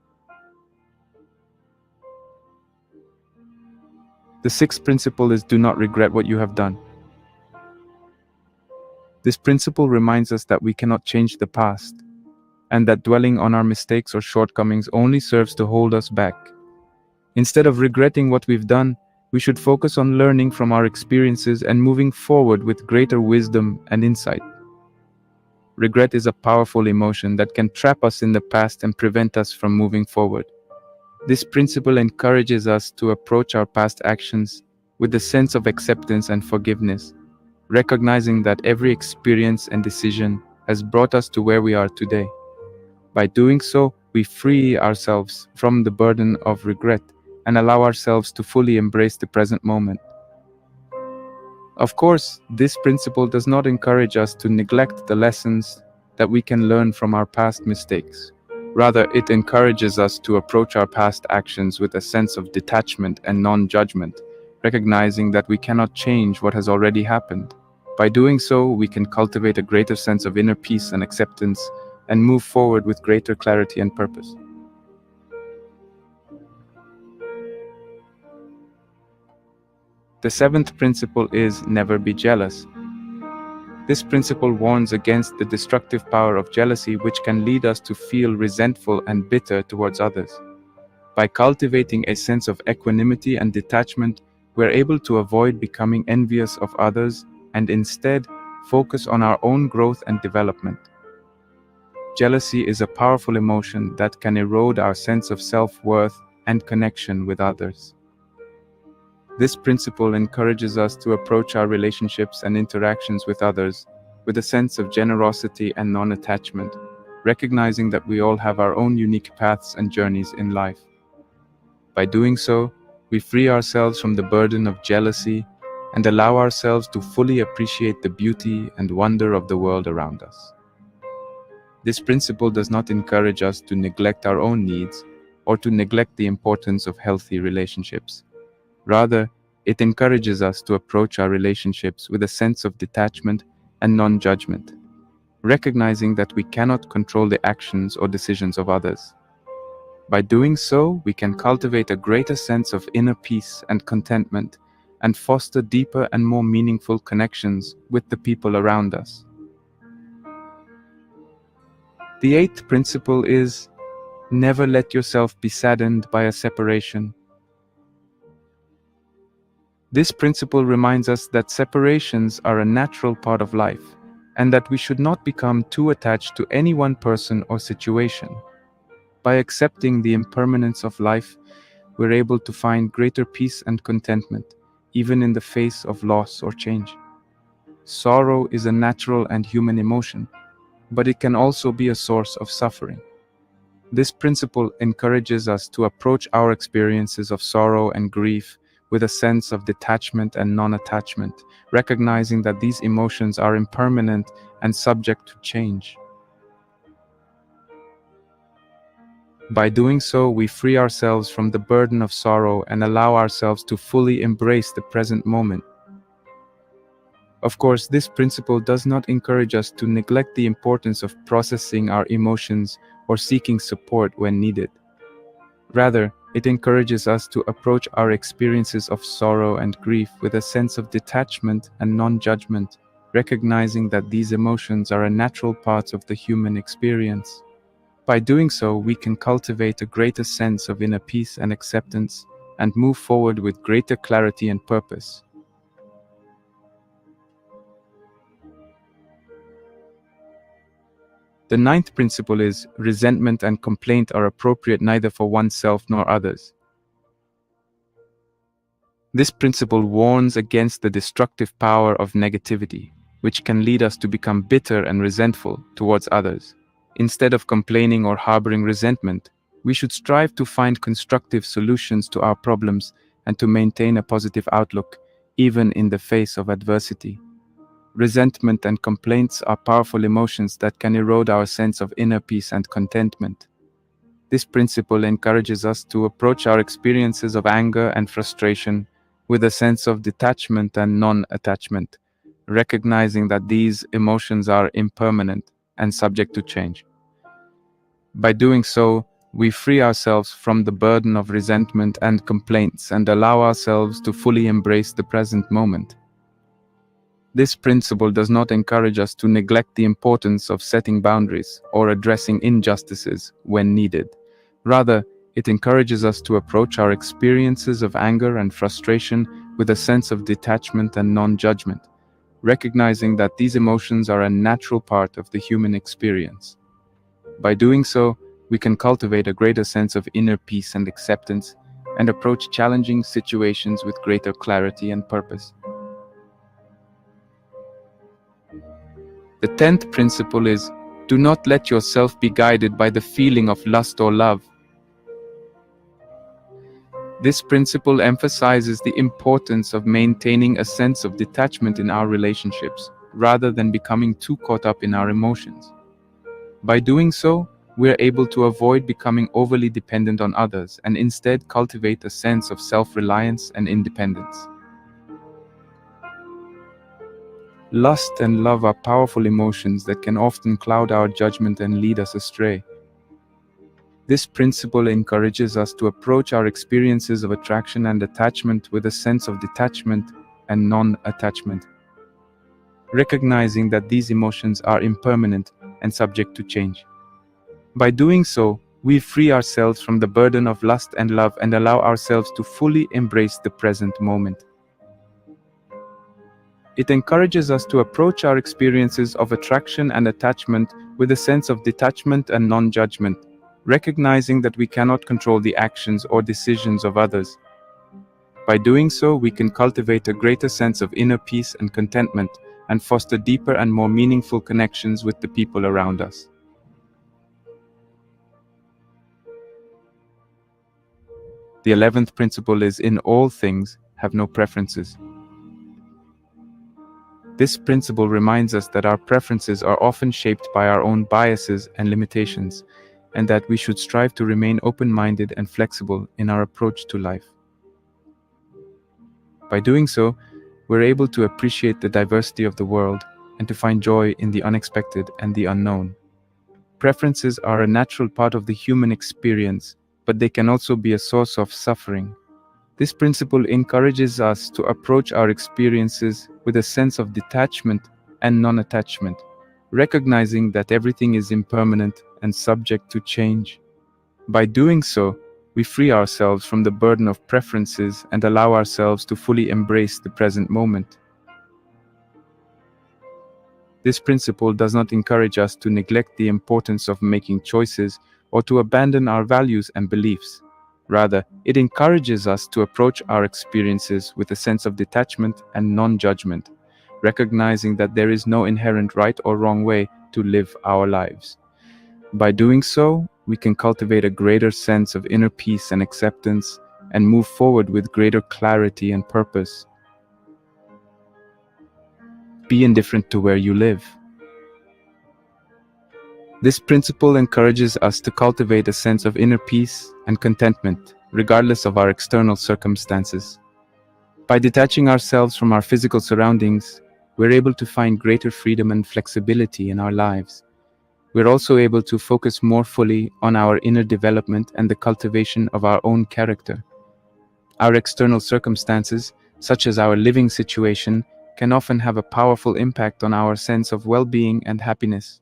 The sixth principle is do not regret what you have done. This principle reminds us that we cannot change the past, and that dwelling on our mistakes or shortcomings only serves to hold us back. Instead of regretting what we've done, we should focus on learning from our experiences and moving forward with greater wisdom and insight. Regret is a powerful emotion that can trap us in the past and prevent us from moving forward. This principle encourages us to approach our past actions with a sense of acceptance and forgiveness, recognizing that every experience and decision has brought us to where we are today. By doing so, we free ourselves from the burden of regret and allow ourselves to fully embrace the present moment. Of course, this principle does not encourage us to neglect the lessons that we can learn from our past mistakes. Rather, it encourages us to approach our past actions with a sense of detachment and non-judgment, recognizing that we cannot change what has already happened. By doing so, we can cultivate a greater sense of inner peace and acceptance and move forward with greater clarity and purpose. The seventh principle is never be jealous. This principle warns against the destructive power of jealousy, which can lead us to feel resentful and bitter towards others. By cultivating a sense of equanimity and detachment, we're able to avoid becoming envious of others and instead focus on our own growth and development. Jealousy is a powerful emotion that can erode our sense of self-worth and connection with others. This principle encourages us to approach our relationships and interactions with others with a sense of generosity and non-attachment, recognizing that we all have our own unique paths and journeys in life. By doing so, we free ourselves from the burden of jealousy and allow ourselves to fully appreciate the beauty and wonder of the world around us. This principle does not encourage us to neglect our own needs or to neglect the importance of healthy relationships. Rather, it encourages us to approach our relationships with a sense of detachment and non-judgment, recognizing that we cannot control the actions or decisions of others. By doing so, we can cultivate a greater sense of inner peace and contentment and foster deeper and more meaningful connections with the people around us. The eighth principle is never let yourself be saddened by a separation. This principle reminds us that separations are a natural part of life, and that we should not become too attached to any one person or situation. By accepting the impermanence of life, we're able to find greater peace and contentment, even in the face of loss or change. Sorrow is a natural and human emotion, but it can also be a source of suffering. This principle encourages us to approach our experiences of sorrow and grief with a sense of detachment and non-attachment, recognizing that these emotions are impermanent and subject to change. By doing so, we free ourselves from the burden of sorrow and allow ourselves to fully embrace the present moment. Of course, this principle does not encourage us to neglect the importance of processing our emotions or seeking support when needed. Rather, It encourages us to approach our experiences of sorrow and grief with a sense of detachment and non-judgment, recognizing that these emotions are a natural part of the human experience. By doing so, we can cultivate a greater sense of inner peace and acceptance, and move forward with greater clarity and purpose. The ninth principle is, resentment and complaint are appropriate neither for oneself nor others. This principle warns against the destructive power of negativity, which can lead us to become bitter and resentful towards others. Instead of complaining or harboring resentment, we should strive to find constructive solutions to our problems and to maintain a positive outlook, even in the face of adversity. Resentment and complaints are powerful emotions that can erode our sense of inner peace and contentment. This principle encourages us to approach our experiences of anger and frustration with a sense of detachment and non-attachment, recognizing that these emotions are impermanent and subject to change. By doing so, we free ourselves from the burden of resentment and complaints and allow ourselves to fully embrace the present moment. This principle does not encourage us to neglect the importance of setting boundaries or addressing injustices when needed. Rather, it encourages us to approach our experiences of anger and frustration with a sense of detachment and non-judgment, recognizing that these emotions are a natural part of the human experience. By doing so, we can cultivate a greater sense of inner peace and acceptance, and approach challenging situations with greater clarity and purpose. The 10th principle is, do not let yourself be guided by the feeling of lust or love. This principle emphasizes the importance of maintaining a sense of detachment in our relationships, rather than becoming too caught up in our emotions. By doing so, we are able to avoid becoming overly dependent on others and instead cultivate a sense of self-reliance and independence. Lust and love are powerful emotions that can often cloud our judgment and lead us astray. This principle encourages us to approach our experiences of attraction and attachment with a sense of detachment and non-attachment, recognizing that these emotions are impermanent and subject to change. By doing so, we free ourselves from the burden of lust and love and allow ourselves to fully embrace the present moment. It encourages us to approach our experiences of attraction and attachment with a sense of detachment and non-judgment, recognizing that we cannot control the actions or decisions of others. By doing so, we can cultivate a greater sense of inner peace and contentment and foster deeper and more meaningful connections with the people around us. The 11th principle is, in all things, have no preferences. This principle reminds us that our preferences are often shaped by our own biases and limitations, and that we should strive to remain open-minded and flexible in our approach to life. By doing so, we're able to appreciate the diversity of the world and to find joy in the unexpected and the unknown. Preferences are a natural part of the human experience, but they can also be a source of suffering. This principle encourages us to approach our experiences with a sense of detachment and non-attachment, recognizing that everything is impermanent and subject to change. By doing so, we free ourselves from the burden of preferences and allow ourselves to fully embrace the present moment. This principle does not encourage us to neglect the importance of making choices or to abandon our values and beliefs. Rather, it encourages us to approach our experiences with a sense of detachment and non-judgment, recognizing that there is no inherent right or wrong way to live our lives. By doing so, we can cultivate a greater sense of inner peace and acceptance and move forward with greater clarity and purpose. Be indifferent to where you live. This principle encourages us to cultivate a sense of inner peace and contentment, regardless of our external circumstances. By detaching ourselves from our physical surroundings, we're able to find greater freedom and flexibility in our lives. We're also able to focus more fully on our inner development and the cultivation of our own character. Our external circumstances, such as our living situation, can often have a powerful impact on our sense of well-being and happiness.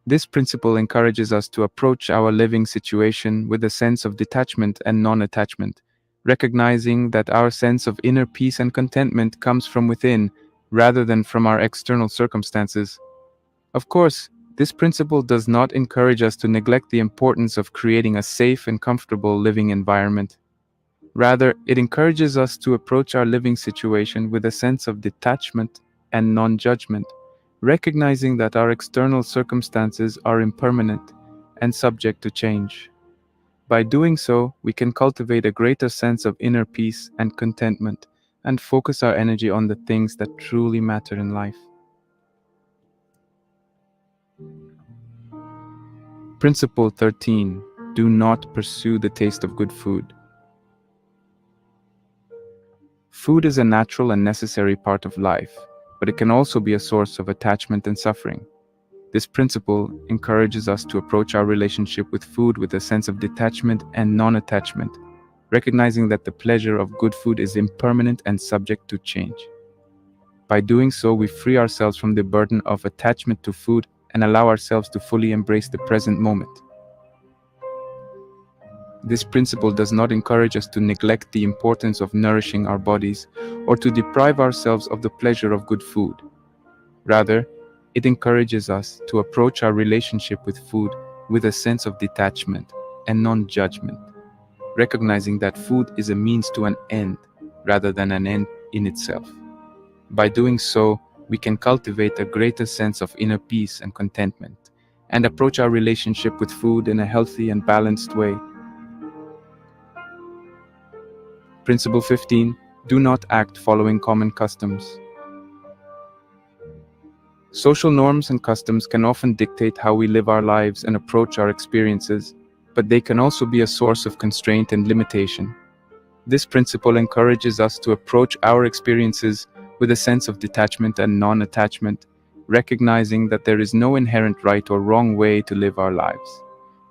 This principle encourages us to approach our living situation with a sense of detachment and non-attachment, recognizing that our sense of inner peace and contentment comes from within rather than from our external circumstances. Of course, this principle does not encourage us to neglect the importance of creating a safe and comfortable living environment. Rather, it encourages us to approach our living situation with a sense of detachment and non-judgment, recognizing that our external circumstances are impermanent and subject to change. By doing so, we can cultivate a greater sense of inner peace and contentment and focus our energy on the things that truly matter in life. Principle 13. Do not pursue the taste of good food. Food is a natural and necessary part of life, but it can also be a source of attachment and suffering. This principle encourages us to approach our relationship with food with a sense of detachment and non-attachment, recognizing that the pleasure of good food is impermanent and subject to change. By doing so, we free ourselves from the burden of attachment to food and allow ourselves to fully embrace the present moment. This principle does not encourage us to neglect the importance of nourishing our bodies or to deprive ourselves of the pleasure of good food. Rather, it encourages us to approach our relationship with food with a sense of detachment and non-judgment, recognizing that food is a means to an end rather than an end in itself. By doing so, we can cultivate a greater sense of inner peace and contentment and approach our relationship with food in a healthy and balanced way. Principle 15. Do not act following common customs. Social norms and customs can often dictate how we live our lives and approach our experiences, but they can also be a source of constraint and limitation. This principle encourages us to approach our experiences with a sense of detachment and non-attachment, recognizing that there is no inherent right or wrong way to live our lives.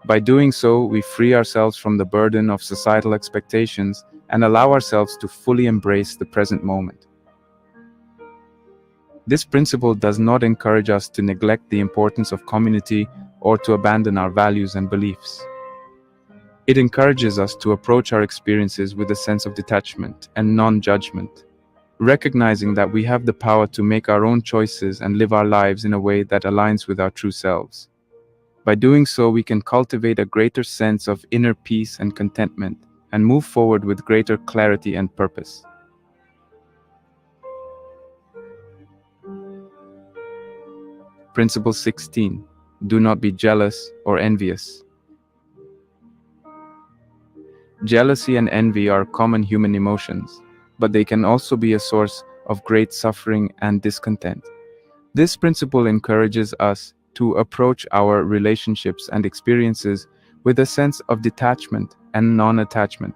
By doing so, we free ourselves from the burden of societal expectations and allow ourselves to fully embrace the present moment. This principle does not encourage us to neglect the importance of community or to abandon our values and beliefs. It encourages us to approach our experiences with a sense of detachment and non-judgment, recognizing that we have the power to make our own choices and live our lives in a way that aligns with our true selves. By doing so, we can cultivate a greater sense of inner peace and contentment and move forward with greater clarity and purpose. Principle 16. Do not be jealous or envious. Jealousy and envy are common human emotions, but they can also be a source of great suffering and discontent. This principle encourages us to approach our relationships and experiences with a sense of detachment and non-attachment,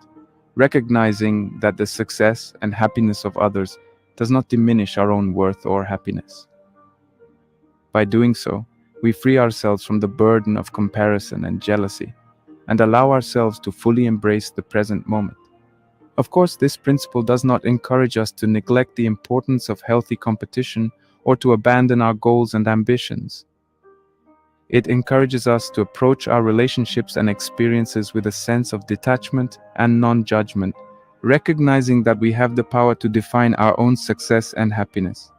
recognizing that the success and happiness of others does not diminish our own worth or happiness. By doing so, we free ourselves from the burden of comparison and jealousy, and allow ourselves to fully embrace the present moment. Of course, this principle does not encourage us to neglect the importance of healthy competition or to abandon our goals and ambitions. It encourages us to approach our relationships and experiences with a sense of detachment and non-judgment, recognizing that we have the power to define our own success and happiness.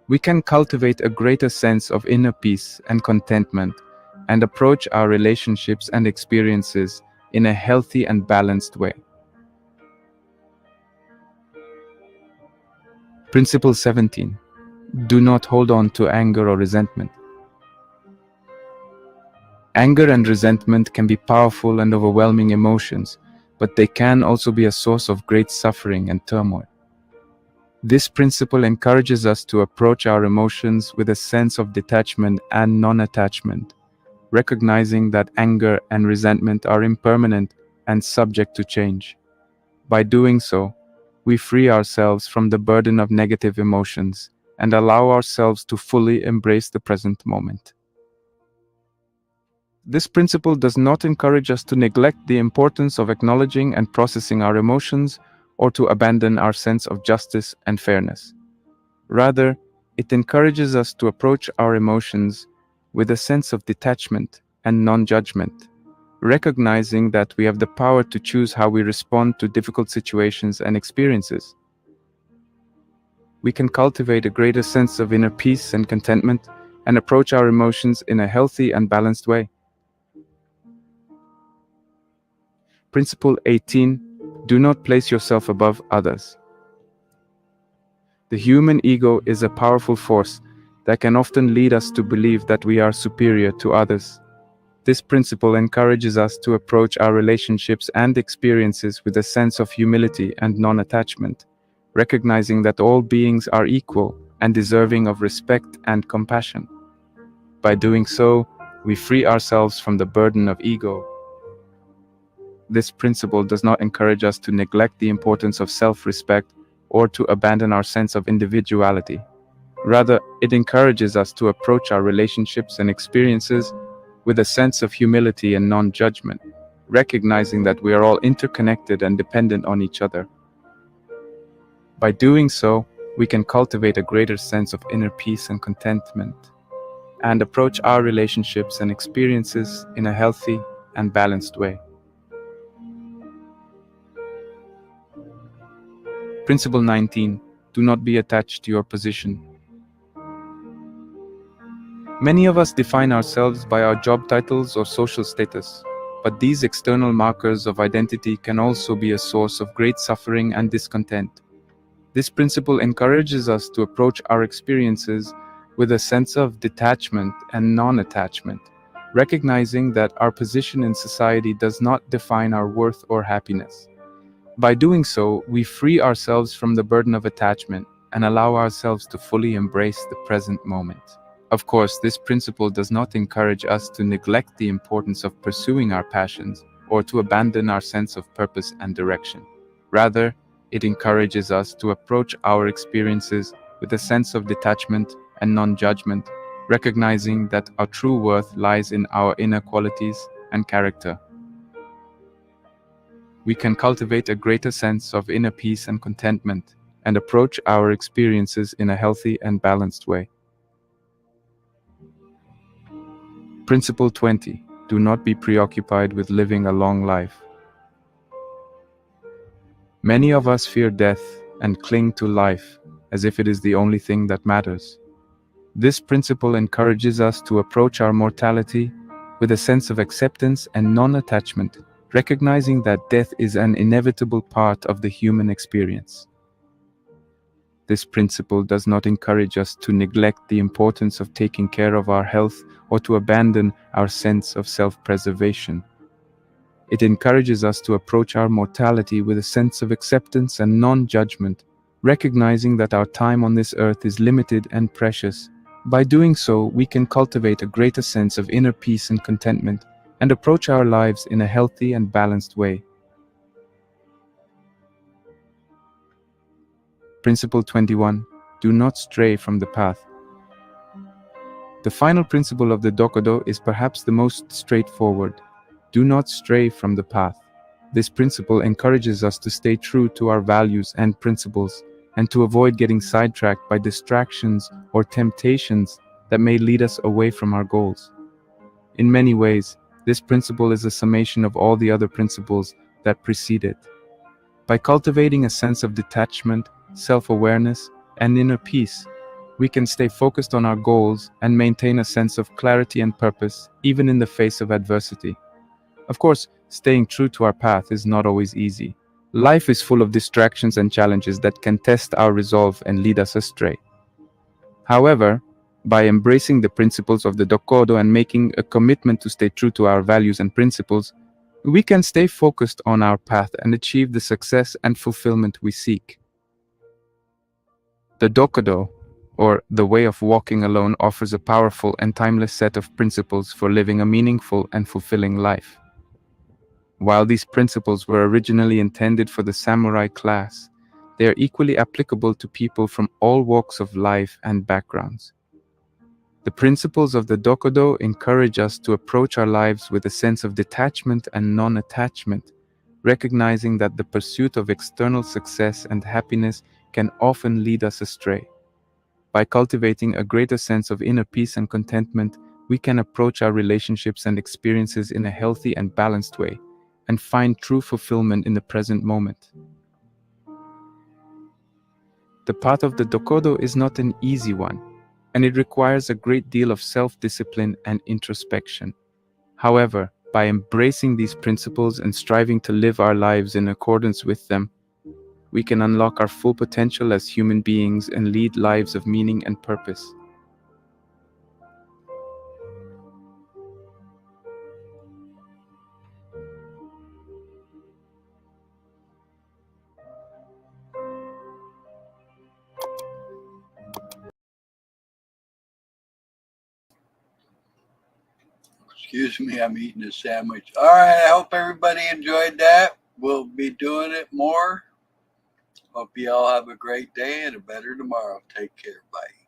We can cultivate a greater sense of inner peace and contentment and approach our relationships and experiences in a healthy and balanced way. Principle 17. Do not hold on to anger or resentment. Anger and resentment can be powerful and overwhelming emotions, but they can also be a source of great suffering and turmoil. This principle encourages us to approach our emotions with a sense of detachment and non-attachment, recognizing that anger and resentment are impermanent and subject to change. By doing so, we free ourselves from the burden of negative emotions and allow ourselves to fully embrace the present moment. This principle does not encourage us to neglect the importance of acknowledging and processing our emotions or to abandon our sense of justice and fairness. Rather, it encourages us to approach our emotions with a sense of detachment and non-judgment, recognizing that we have the power to choose how we respond to difficult situations and experiences. We can cultivate a greater sense of inner peace and contentment and approach our emotions in a healthy and balanced way. Principle 18. Do not place yourself above others. The human ego is a powerful force that can often lead us to believe that we are superior to others. This principle encourages us to approach our relationships and experiences with a sense of humility and non-attachment, recognizing that all beings are equal and deserving of respect and compassion. By doing so, we free ourselves from the burden of ego. This principle does not encourage us to neglect the importance of self-respect or to abandon our sense of individuality. Rather, it encourages us to approach our relationships and experiences with a sense of humility and non-judgment, recognizing that we are all interconnected and dependent on each other. By doing so, we can cultivate a greater sense of inner peace and contentment, and approach our relationships and experiences in a healthy and balanced way. Principle 19. Do not be attached to your position. Many of us define ourselves by our job titles or social status, but these external markers of identity can also be a source of great suffering and discontent. This principle encourages us to approach our experiences with a sense of detachment and non-attachment, recognizing that our position in society does not define our worth or happiness. By doing so, we free ourselves from the burden of attachment and allow ourselves to fully embrace the present moment. Of course, this principle does not encourage us to neglect the importance of pursuing our passions or to abandon our sense of purpose and direction. Rather, it encourages us to approach our experiences with a sense of detachment and non-judgment, recognizing that our true worth lies in our inner qualities and character. We can cultivate a greater sense of inner peace and contentment and approach our experiences in a healthy and balanced way. Principle 20. Do not be preoccupied with living a long life. Many of us fear death and cling to life as if it is the only thing that matters. This principle encourages us to approach our mortality with a sense of acceptance and non-attachment, recognizing that death is an inevitable part of the human experience. This principle does not encourage us to neglect the importance of taking care of our health or to abandon our sense of self-preservation. It encourages us to approach our mortality with a sense of acceptance and non-judgment, recognizing that our time on this earth is limited and precious. By doing so, we can cultivate a greater sense of inner peace and contentment and approach our lives in a healthy and balanced way. Principle 21. Do not stray from the path. The final principle of the Dokudo is perhaps the most straightforward. Do not stray from the path. This principle encourages us to stay true to our values and principles and to avoid getting sidetracked by distractions or temptations that may lead us away from our goals. In many ways, this principle is a summation of all the other principles that precede it. By cultivating a sense of detachment, self-awareness, and inner peace, we can stay focused on our goals and maintain a sense of clarity and purpose, even in the face of adversity. Of course, staying true to our path is not always easy. Life is full of distractions and challenges that can test our resolve and lead us astray. However, by embracing the principles of the Dokudo and making a commitment to stay true to our values and principles, we can stay focused on our path and achieve the success and fulfillment we seek. The Dokudo, or the way of walking alone, offers a powerful and timeless set of principles for living a meaningful and fulfilling life. While these principles were originally intended for the samurai class, they are equally applicable to people from all walks of life and backgrounds. The principles of the Dokodo encourage us to approach our lives with a sense of detachment and non-attachment, recognizing that the pursuit of external success and happiness can often lead us astray. By cultivating a greater sense of inner peace and contentment, we can approach our relationships and experiences in a healthy and balanced way, and find true fulfillment in the present moment. The path of the Dokodo is not an easy one, and it requires a great deal of self-discipline and introspection. However, by embracing these principles and striving to live our lives in accordance with them, we can unlock our full potential as human beings and lead lives of meaning and purpose. Excuse me, I'm eating a sandwich. All right, I hope everybody enjoyed that. We'll be doing it more. Hope you all have a great day and a better tomorrow. Take care. Bye.